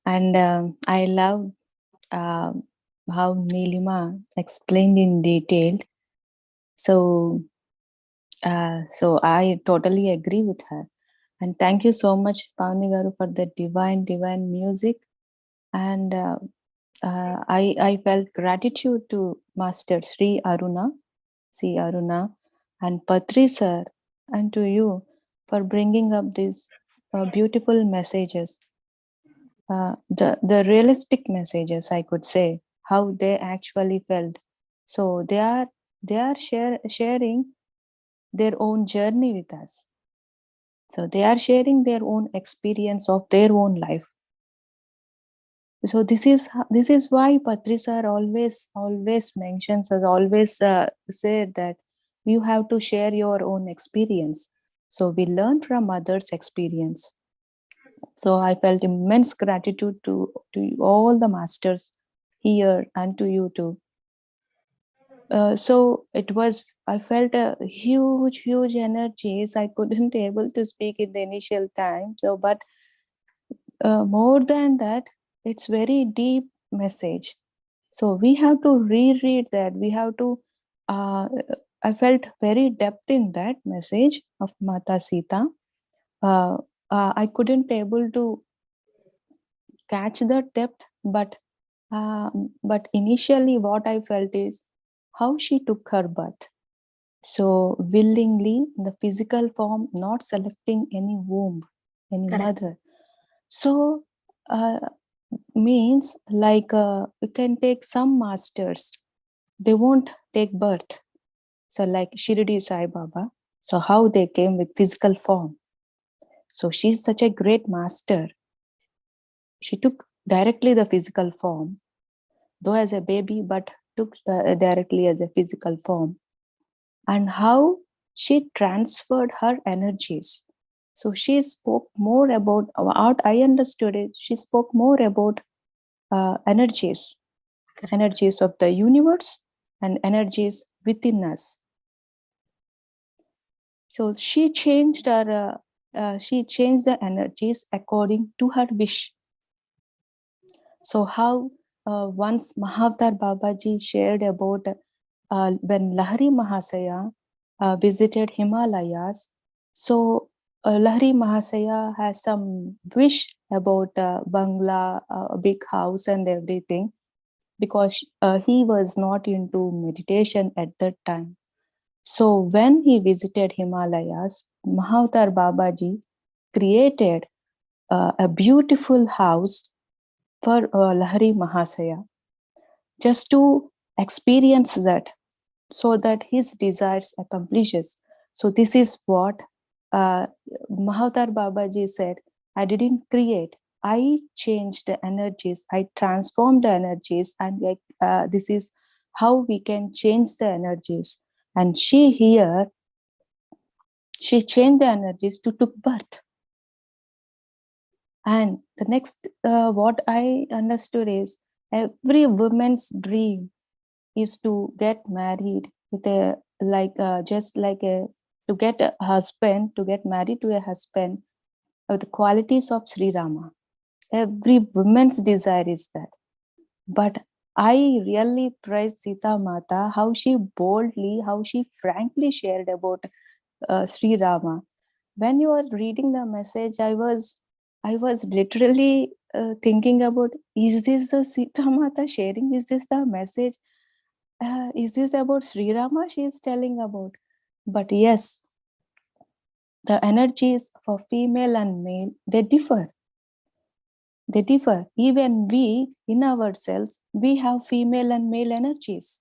And I love how Nilima explained in detail. So I totally agree with her. And thank you so much, Pavani Garu, for the divine music. And I felt gratitude to Master C.Aruna, and Patri sir, and to you for bringing up these beautiful messages, the realistic messages, I could say, how they actually felt. So they are sharing their own journey with us. So they are sharing their own experience of their own life. So this is why Patri sir always mentions, as always said, that you have to share your own experience. So we learn from others' experience. So I felt immense gratitude to all the masters here and to you too. So I felt a huge energies. I couldn't able to speak in the initial time. So, but more than that, it's very deep message. So we have to reread that. We have to. I felt very depth in that message of Mata Sita. I couldn't able to catch that depth, but initially what I felt is how she took her birth. So willingly, in the physical form, not selecting any womb, any Correct. mother. So means like you can take some masters, they won't take birth. So like Shirdi Sai Baba. So how they came with physical form. So she's such a great master. She took directly the physical form, though as a baby, but took directly as a physical form. And how she transferred her energies. So she spoke more about what I understood it. She spoke more about energies, Correct. energies of the universe and energies within us. So she changed her. She changed the energies according to her wish. So how once Mahavatar Babaji shared about when Lahari Mahasaya visited Himalayas. So Lahari Mahasaya has some wish about bangla, a big house and everything, because he was not into meditation at that time. So when he visited Himalayas, Mahavatar Babaji created a beautiful house for Lahari Mahasaya, just to experience that, so that his desires accomplishes. So this is what Mahavatar Babaji said, I didn't create, I changed the energies, I transformed the energies, and this is how we can change the energies. And she here, she changed the energies to took birth. And the next, what I understood is every woman's dream is to get married with a to get a husband, to get married to a husband with the qualities of Sri Rama. Every woman's desire is that. But I really praise Sita Mata, how she boldly, how she frankly shared about Sri Rama. When you are reading the message, I was literally thinking about, is this the Sita Mata sharing? Is this the message? Is this about Sri Rama she is telling about? But yes, the energies for female and male, they differ. They differ. Even we, in ourselves, we have female and male energies.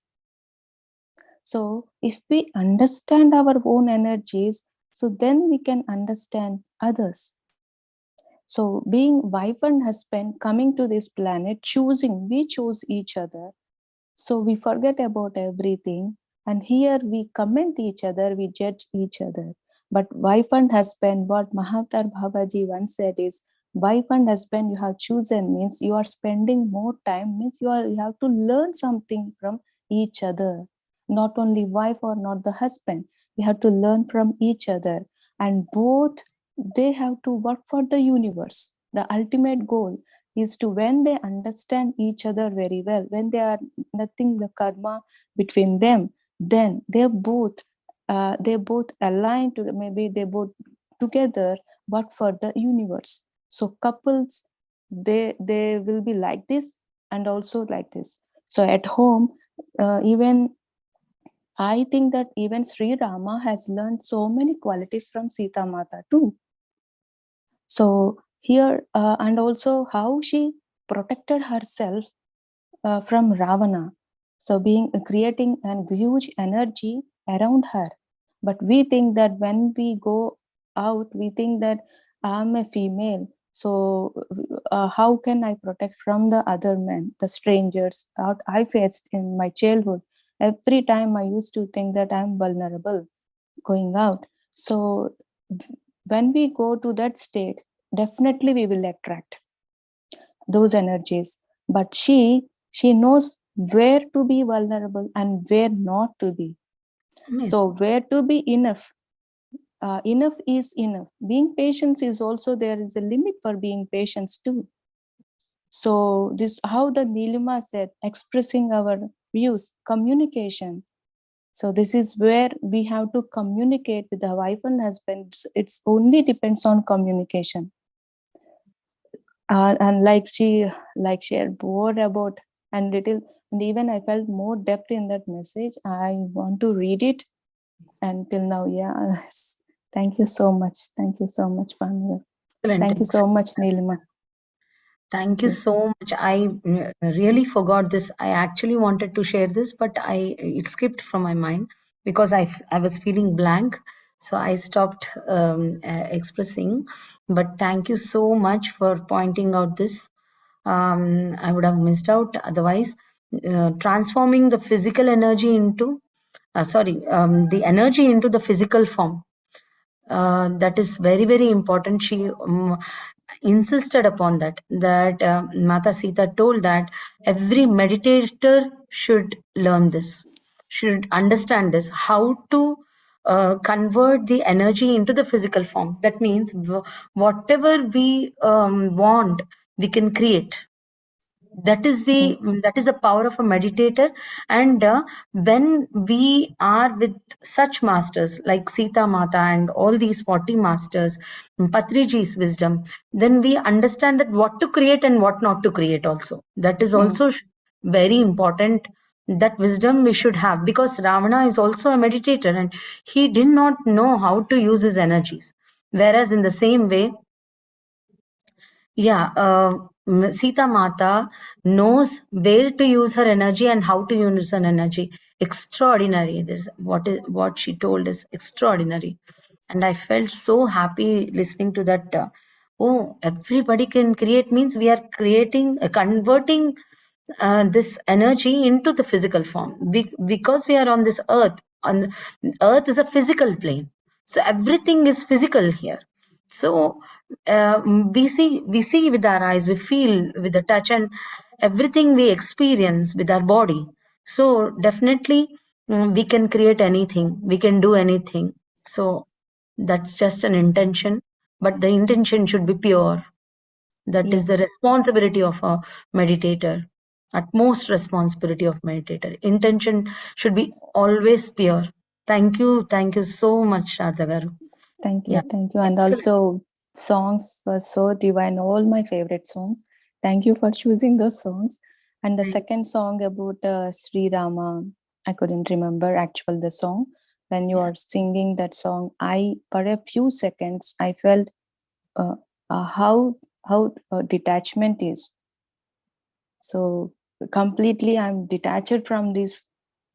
So if we understand our own energies, so then we can understand others. So being wife and husband, coming to this planet, we choose each other. So we forget about everything. And here we comment each other, we judge each other. But wife and husband, what Mahavtar Babaji once said is, wife and husband you have chosen means you are spending more time, means you have to learn something from each other. Not only wife or not the husband, you have to learn from each other. And both, they have to work for the universe. The ultimate goal is to, when they understand each other very well, when they are nothing the karma between them, then they both align to, maybe they both together work for the universe. So couples, they will be like this and also like this. So at home, even I think that even Sri Rama has learned so many qualities from Sita Mata too. So here, and also how she protected herself from Ravana. So creating a huge energy around her. But we think that when we go out, we think that I'm a female. So how can I protect from the other men, the strangers out I faced in my childhood? Every time I used to think that I'm vulnerable going out. So when we go to that state, definitely we will attract those energies. But she knows where to be vulnerable and where not to be. Amazing. So where to be enough. Enough is enough. Being patient is also, there is a limit for being patient too. So this, how the Nilima said, expressing our views, communication. So this is where we have to communicate with the wife and husband. It's only depends on communication. And like she shared more about and little, and even I felt more depth in that message. I want to read it. Until now, yeah. Thank you so much. Thank you so much, Pamela. Thank you so much, Nilima. Thank you so much. I really forgot this. I actually wanted to share this, but it skipped from my mind because I was feeling blank. So I stopped expressing. But thank you so much for pointing out this. I would have missed out otherwise. Transforming the physical energy into, the energy into the physical form. That is very, very important. She insisted upon that Mata Sita told that every meditator should learn this, should understand this, how to convert the energy into the physical form. That means whatever we want, we can create. That is the power of a meditator. And when we are with such masters like Sita Mata and all these 40 masters, Patriji's wisdom, then we understand that what to create and what not to create also. That is also very important. That wisdom we should have, because Ravana is also a meditator and he did not know how to use his energies. Whereas in the same way, Sita Mata knows where to use her energy and how to use her energy. Extraordinary. This what she told is extraordinary, and I felt so happy listening to that. Everybody can create means we are creating, converting this energy into the physical form. Because we are on this earth. On earth is a physical plane, so everything is physical here. So we see with our eyes, we feel with the touch, and everything we experience with our body. So definitely we can create anything, we can do anything. So that's just an intention, but the intention should be pure. That is the responsibility of a meditator, utmost responsibility of meditator. Intention should be always pure. Thank you so much, Sharda Garu. Thank Yeah, you, thank you. And excellent. also, songs were so divine, all my favorite songs. Thank you for choosing those songs. And the second song about Sri Rama, I couldn't remember actual the song. When you are singing that song, for a few seconds, I felt uh, how detachment is. So completely, I'm detached from these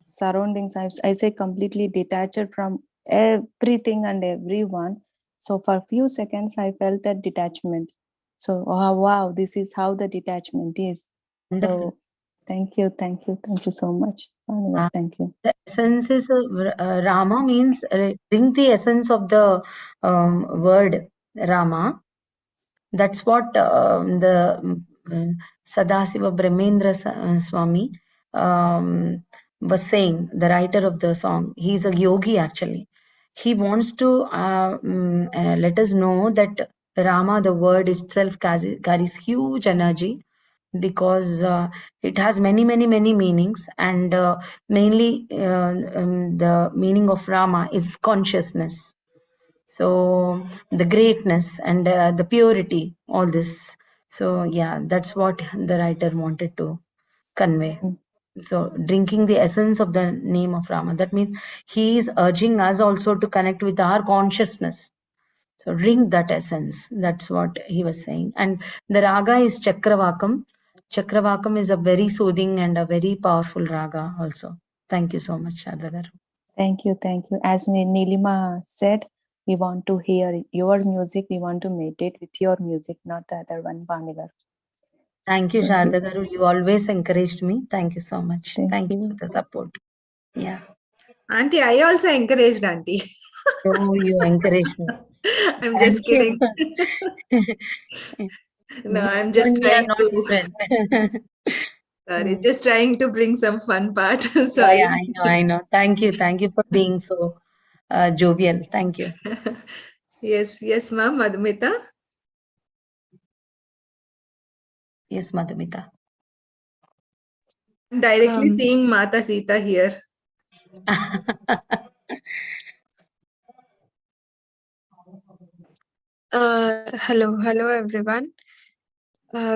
surroundings. I say completely detached from everything and everyone. So for a few seconds, I felt that detachment. So, oh, wow, this is how the detachment is. Wonderful. So thank you so much. Thank you. The essence is Rama means bring the essence of the word Rama. That's what the Sadasiva Brahmendra Swami was saying, the writer of the song. He's a yogi actually. He wants to let us know that Rama, the word itself, carries huge energy, because it has many meanings, and mainly the meaning of Rama is consciousness. So the greatness and the purity, all this. So yeah, that's what the writer wanted to convey. So drinking the essence of the name of Rama, that means he is urging us also to connect with our consciousness. So drink that essence. That's what he was saying. And the raga is Chakravakam. Chakravakam is a very soothing and a very powerful raga also. Thank you so much, Shadhar. Thank you. As Nilima said, we want to hear your music. We want to meditate with your music, not the other one, Vanigar. Thank you, Thank you. Sharda Garu. You always encouraged me. Thank you so much. Thank Thank you you. for the support. Yeah. Auntie, I also encouraged Auntie. Oh, you encouraged me. I'm Thank just you. kidding. No, You I'm just and me are trying not to. different. Sorry, just trying to bring some fun part. Yeah, Sorry. yeah, I know. Thank you. Thank you for being so jovial. Thank you. Yes, ma'am, Madhumita. Yes, Madhumita. I'm directly Um, seeing Mata Sita here. hello everyone.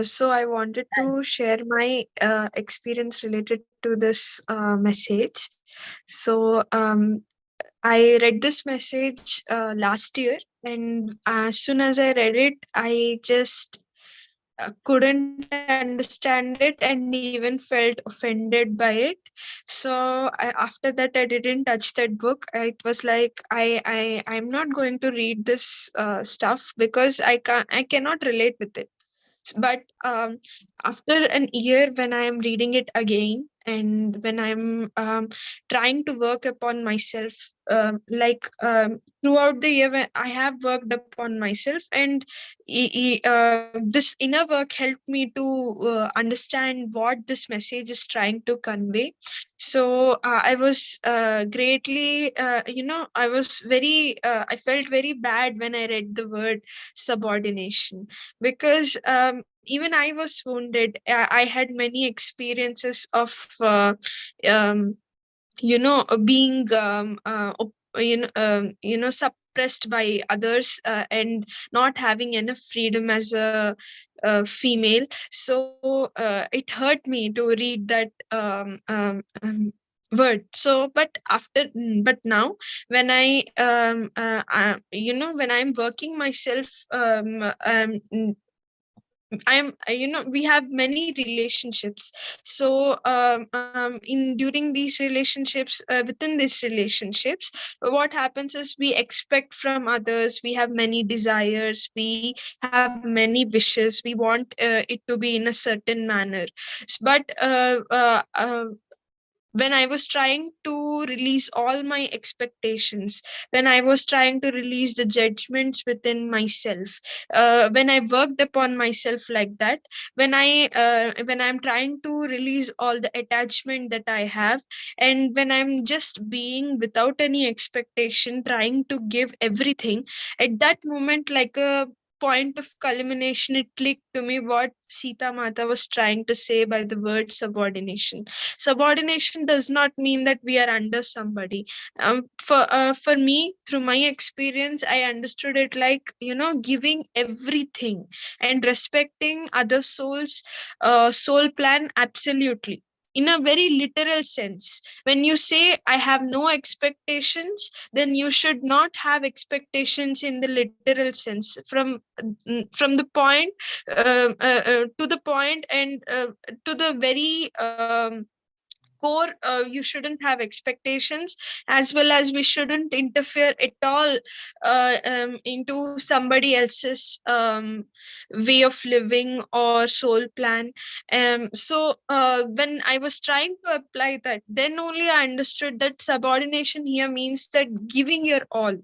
So I wanted to share my experience related to this message. So I read this message last year, and as soon as I read it, I just couldn't understand it and even felt offended by it. So after that, I didn't touch that book. It was like I'm not going to read this stuff because I cannot relate with it. But after an year, when I am reading it again, and when I'm trying to work upon myself, throughout the year, when I have worked upon myself, and this inner work helped me to understand what this message is trying to convey. So I was greatly, I felt very bad when I read the word subordination, because even I was wounded. I had many experiences of being suppressed by others, and not having enough freedom as a female. So it hurt me to read that word. So but now, when when I'm working myself, I'm we have many relationships. So in during these relationships, within these relationships, what happens is we expect from others, we have many desires, we have many wishes, we want it to be in a certain manner. But when I was trying to release all my expectations, when I was trying to release the judgments within myself, when I worked upon myself like that, when I'm trying to release all the attachment that I have, and when I'm just being without any expectation, trying to give everything, at that moment, like a point of culmination, it clicked to me what Sita Mata was trying to say by the word subordination. Subordination does not mean that we are under somebody. For me, through my experience, I understood it like, giving everything and respecting other souls soul plan, absolutely, in a very literal sense. When you say I have no expectations, then you should not have expectations in the literal sense, from the point to the point, and to the very core. You shouldn't have expectations, as well as we shouldn't interfere at all into somebody else's way of living or soul plan. When I was trying to apply that, then only I understood that subordination here means that giving your all.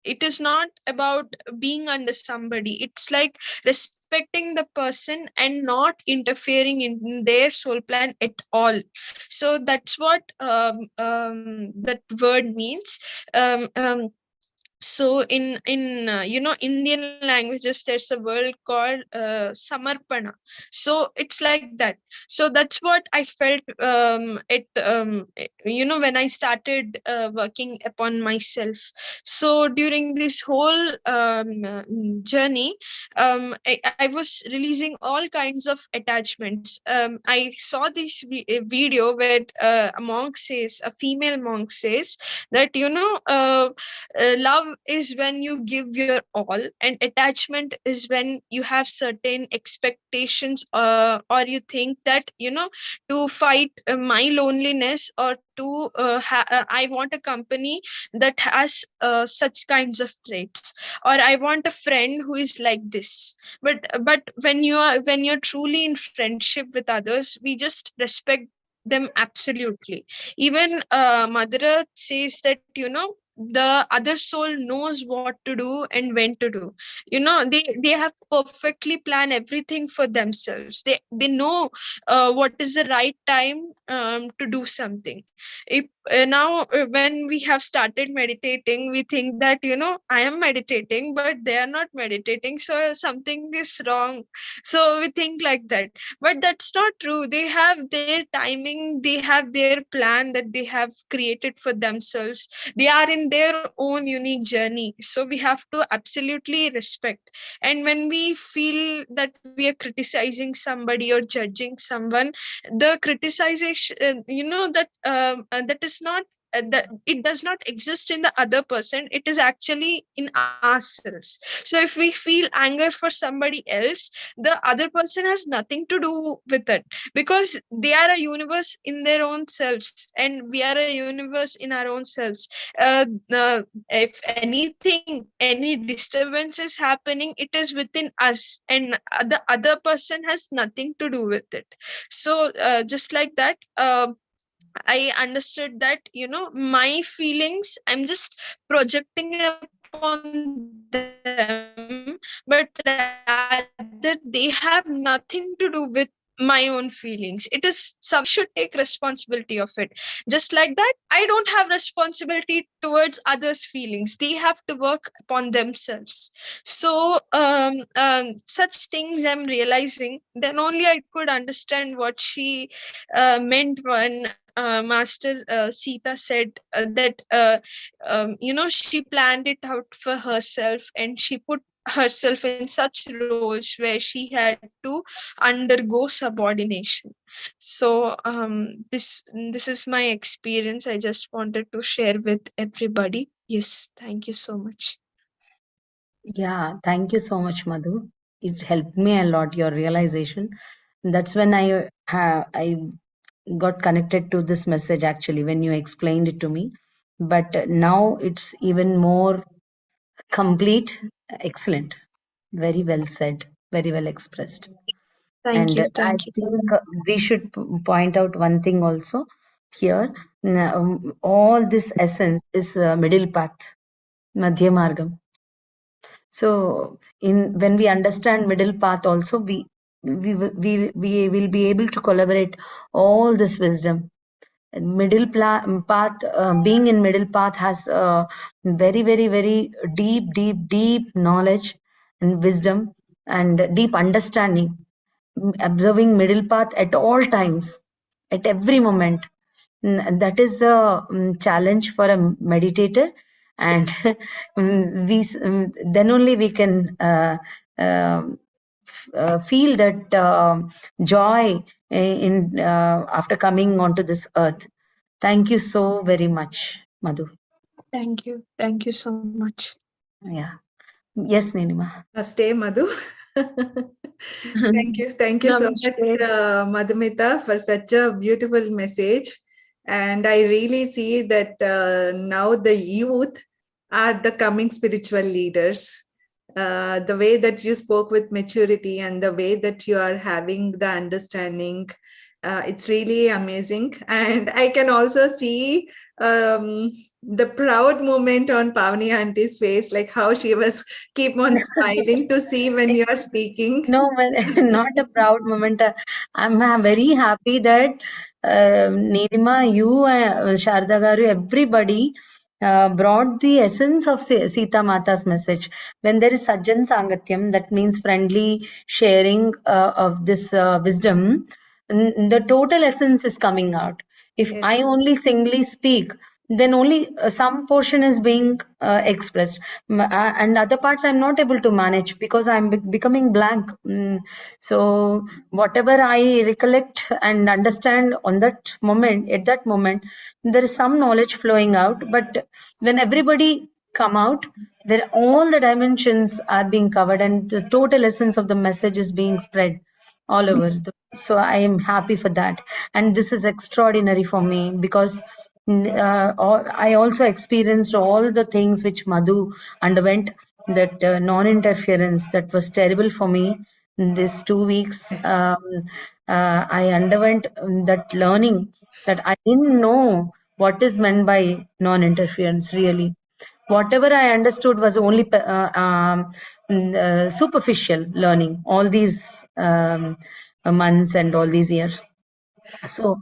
It is not about being under somebody. It's like respecting the person and not interfering in their soul plan at all. So that's what that word means. In Indian languages, there's a word called samarpana. So it's like that. So that's what I felt when I started working upon myself. So during this whole journey, I was releasing all kinds of attachments. I saw this video where a monk says, a female monk says that, love is when you give your all, and attachment is when you have certain expectations, or you think that, to fight my loneliness, or to I want a company that has such kinds of traits, or I want a friend who is like this. But when you're truly in friendship with others, we just respect them absolutely. Even Mother Earth says that, the other soul knows what to do and when to do. They have perfectly planned everything for themselves. They know what is the right time to do something. Now when we have started meditating, we think that, I am meditating, but they are not meditating, so something is wrong. So we think like that, but that's not true. They have their timing, they have their plan that they have created for themselves. They are in their own unique journey, so we have to absolutely respect. And when we feel that we are criticizing somebody or judging someone, the criticization, that is not that it does not exist in the other person. It is actually in ourselves. So if we feel anger for somebody else, the other person has nothing to do with it, because they are a universe in their own selves, and we are a universe in our own selves. If anything, any disturbance is happening, it is within us, and the other person has nothing to do with it. So just like that, I understood that, my feelings, I'm just projecting upon them, but rather they have nothing to do with my own feelings. It is somebody else should take responsibility of it. Just like that, I don't have responsibility towards others' feelings. They have to work upon themselves. So such things I'm realizing, then only I could understand what she meant when Master Sita said that she planned it out for herself, and she put herself in such roles where she had to undergo subordination. So this is my experience. I just wanted to share with everybody. Yes, thank you so much. Yeah, thank you so much, Madhu. It helped me a lot, your realization. That's when I got connected to this message actually when you explained it to me. But now it's even more complete. Excellent. Very well said. Very well expressed. Thank And you. I Thank you so think much. we should point out one thing also. here. All this essence is middle path, Madhya Margam. So when we understand middle path also, we will be able to collaborate all this wisdom. Path, being in middle path has very, very, very deep knowledge and wisdom and deep understanding. Observing middle path at all times, at every moment. And that is the challenge for a meditator, and then only we can feel that joy in after coming onto this earth. Thank you so very much, Madhu. Thank you. Thank you so much. Yeah. Yes, Nilima. Namaste, Madhu. Thank you so much, Namaste. Madhumita, for such a beautiful message. And I really see that now the youth are the coming spiritual leaders. The way that you spoke with maturity and the way that you are having the understanding, it's really amazing. And I can also see the proud moment on Pavani auntie's face, like how she was keep on smiling to see when you are speaking. No, not a proud moment. I'm very happy that Nilima, you, Sharda Garu, everybody brought the essence of Sita Mata's message. When there is Sajjan Sangatyam, that means friendly sharing of this wisdom, the total essence is coming out. If Yes. I only singly speak, then only some portion is being expressed, and other parts I'm not able to manage because I'm becoming blank. So whatever I recollect and understand on that moment, at that moment, there is some knowledge flowing out. But when everybody come out, there all the dimensions are being covered, and the total essence of the message is being spread all over. So I am happy for that, and this is extraordinary for me because I also experienced all the things which Madhu underwent. That non-interference, that was terrible for me. In these 2 weeks, I underwent that learning, that I didn't know what is meant by non-interference really. Whatever I understood was only superficial learning all these months and all these years. So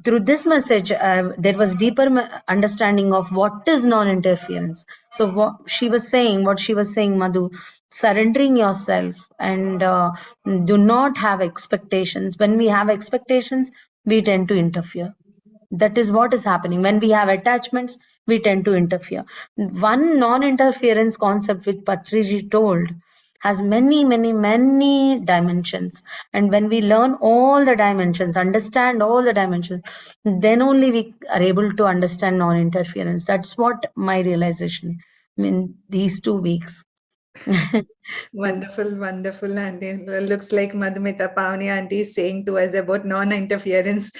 through this message, there was deeper understanding of what is non-interference. So what she was saying, Madhu, surrendering yourself and do not have expectations. When we have expectations, we tend to interfere. That is what is happening. When we have attachments, we tend to interfere. One non-interference concept which Patriji told has many dimensions. And when we learn all the dimensions, understand all the dimensions, then only we are able to understand non-interference. That's what my realization in these 2 weeks. Wonderful, wonderful. And it looks like Madhumita Pavani auntie is saying to us about non-interference.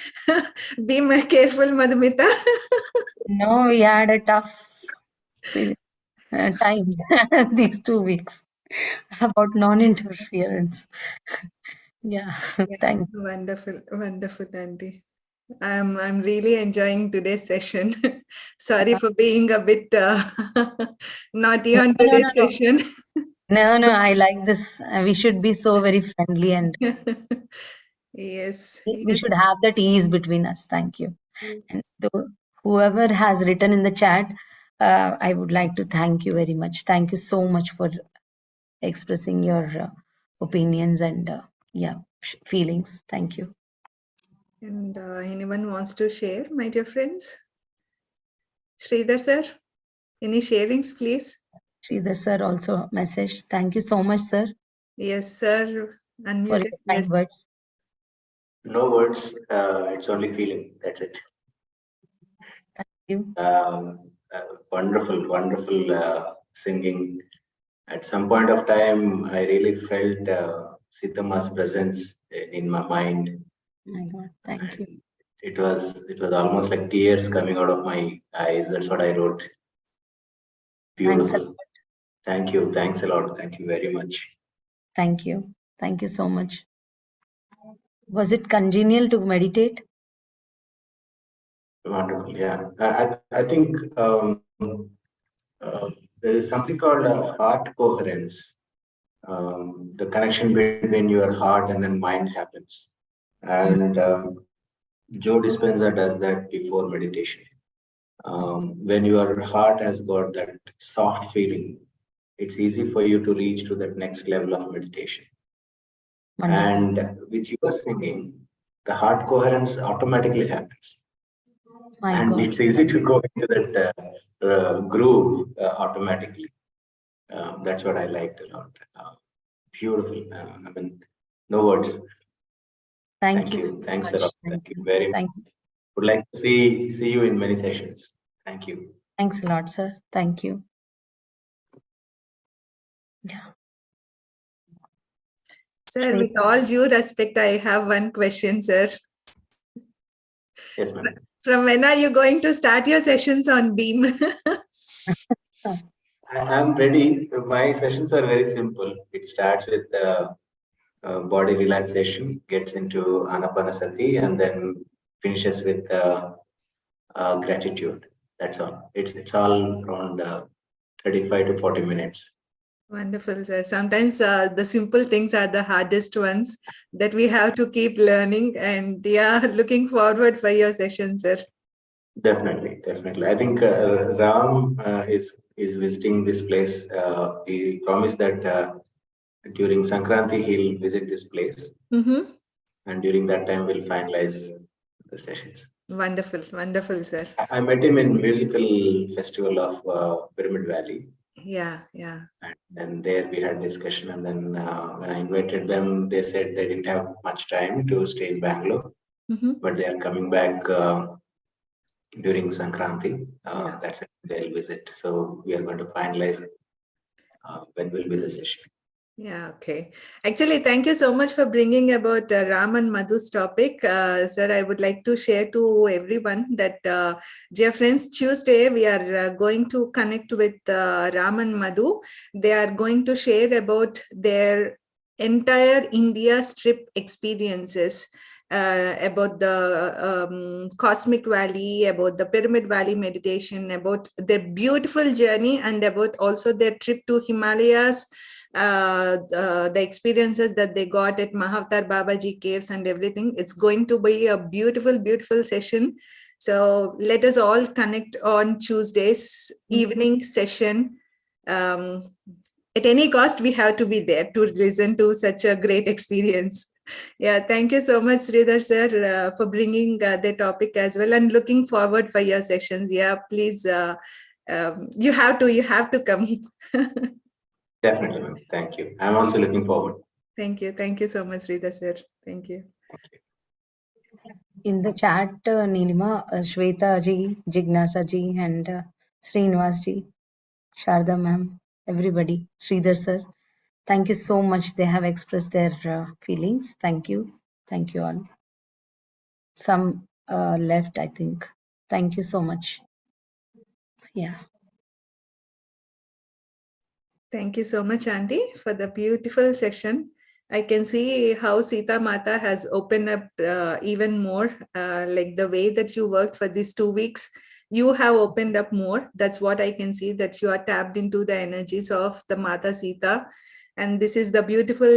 Be careful, Madhumita. No, we had a tough time these 2 weeks about non-interference. Yeah, thank you. Wonderful, wonderful, auntie. I'm really enjoying today's session. Sorry for being a bit naughty on today's session. No, I like this. We should be so very friendly, and Yes, we yes. should have that ease between us. Thank you. And whoever has written in the chat, I would like to thank you very much. Thank you so much for expressing your opinions and feelings. Thank you. And anyone wants to share, my dear friends? Sridhar sir, any sharings, please? Sridhar sir also message. Thank you so much, sir, Yes, sir. for Unmuted. your Yes. kind words. No words. It's only feeling. That's it. Thank you. Wonderful singing. At some point of time, I really felt Sitama's presence in my mind. My God, thank you. It was almost like tears coming out of my eyes. That's what I wrote. Beautiful. Thank you. Thanks a lot. Thank you very much. Thank you. Thank you so much. Was it congenial to meditate? Wonderful. Yeah. I think there is something called heart coherence. The connection between your heart and then mind happens. And Joe Dispenza does that before meditation. When your heart has got that soft feeling, it's easy for you to reach to that next level of meditation. Wonderful. And with your singing, the heart coherence automatically happens. My And God. it's easy to go into that groove automatically. That's what I liked a lot. Beautiful. I mean, no words. Thank Thank you so you. Thanks a much. lot. Thank Thank you you. very much. Thank you. Would like to see you in many sessions. Thank you. Thanks a lot, sir. Thank you. Yeah. Sir, with all due respect, I have one question, sir. Yes, ma'am. From when are you going to start your sessions on Beam? I'm ready. My sessions are very simple. It starts with body relaxation, gets into Anapanasati, and then finishes with gratitude. That's all. It's all around 35 to 40 minutes. Wonderful, sir. Sometimes the simple things are the hardest ones that we have to keep learning. And yeah, looking forward for your session, sir. Definitely, definitely. I think Ram is visiting this place. He promised that during Sankranti he'll visit this place, and during that time we'll finalize the sessions. Wonderful, wonderful, sir. I met him in musical festival of Pyramid Valley. Yeah, yeah. And there we had discussion, and then when I invited them, they said they didn't have much time to stay in Bangalore, but they are coming back during Sankranti. That's it, they'll visit. So we are going to finalize when will be the session. Yeah, okay. Actually, thank you so much for bringing about Ram and Madhu's topic. Sir, I would like to share to everyone that, dear friends, Tuesday we are going to connect with Ram and Madhu. They are going to share about their entire India trip experiences. About the Cosmic Valley, about the Pyramid Valley meditation, about their beautiful journey, and about also their trip to Himalayas, the experiences that they got at Mahavatar Babaji caves and everything. It's going to be a beautiful, beautiful session. So let us all connect on Tuesday's evening session. At any cost, we have to be there to listen to such a great experience. Yeah, thank you so much, Sridhar sir, for bringing the topic as well, and looking forward for your sessions. Yeah, please, you have to come. Definitely, ma'am. Thank you. I'm also looking forward. Thank you so much, Sridhar sir. Thank you. In the chat, Nilima, Shweta ji, Jignasa ji, and Srinivas ji, Sharda ma'am, everybody, Sridhar sir. Thank you so much. They have expressed their feelings. Thank you. Thank you all. Some left, I think. Thank you so much. Yeah. Thank you so much, Auntie, for the beautiful session. I can see how Sita Mata has opened up even more, like the way that you worked for these 2 weeks. You have opened up more. That's what I can see, that you are tapped into the energies of the Mata Sita. And this is the beautiful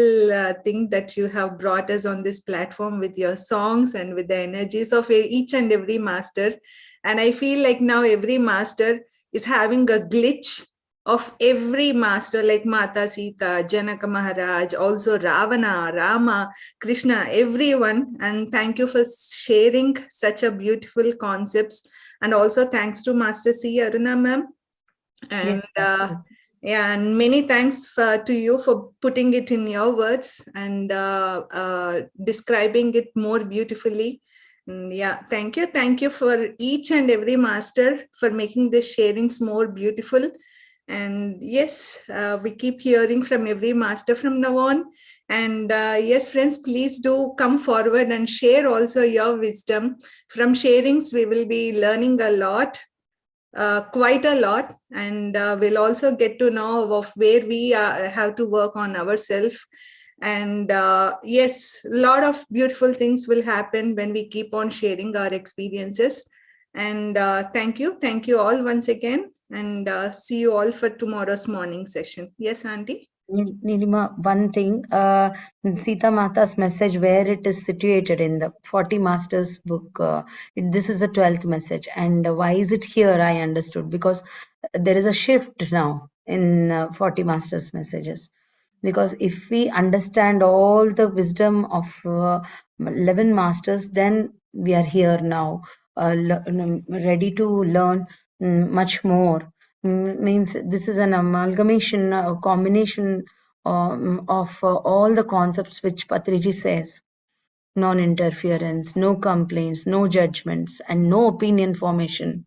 thing that you have brought us on this platform with your songs and with the energies of each and every master. And I feel like now every master is having a glitch of every master, like Mata Sita, Janaka Maharaj, also Ravana, Rama, Krishna, everyone. And thank you for sharing such a beautiful concepts. And also thanks to Master C.Aruna ma'am. And yeah, and many thanks to you for putting it in your words and describing it more beautifully. Yeah, thank you for each and every master for making the sharings more beautiful. And yes, we keep hearing from every master from now on. And yes, friends, please do come forward and share also your wisdom. From sharings, we will be learning a lot, quite a lot. And we'll also get to know of where we have to work on ourselves. And yes, a lot of beautiful things will happen when we keep on sharing our experiences. And thank you all once again, and see you all for tomorrow's morning session. Yes, Auntie? Nilima, one thing, Sita Mata's message, where it is situated in the 40 Masters book, this is the 12th message. And why is it here? I understood, because there is a shift now in 40 Masters messages. Because if we understand all the wisdom of 11 Masters, then we are here now, ready to learn much more. Means this is an amalgamation, a combination of all the concepts which Patriji says. Non-interference, no complaints, no judgments, and no opinion formation.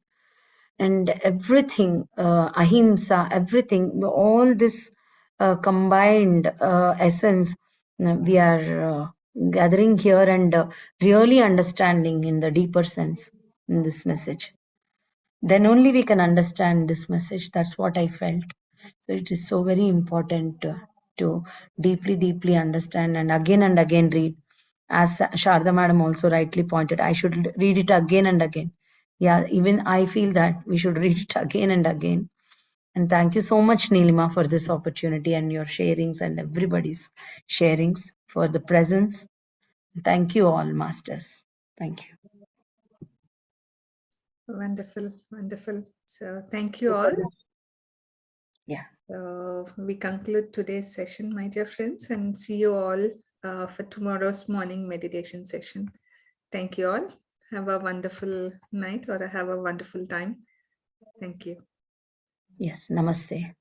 And everything, ahimsa, everything, all this combined essence, we are gathering here and really understanding in the deeper sense in this message. Then only we can understand this message. That's what I felt. So it is so very important to deeply understand and again read. As Sharda madam also rightly pointed, I should read it again and again. Yeah, even I feel that we should read it again and again. And thank you so much, Neelima, for this opportunity and your sharings and everybody's sharings for the presence. Thank you all, masters. Thank you. Wonderful, wonderful. So thank you all. Yeah. So we conclude today's session, my dear friends, and see you all for tomorrow's morning meditation session. Thank you all. Have a wonderful night or have a wonderful time. Thank you. Yes, namaste.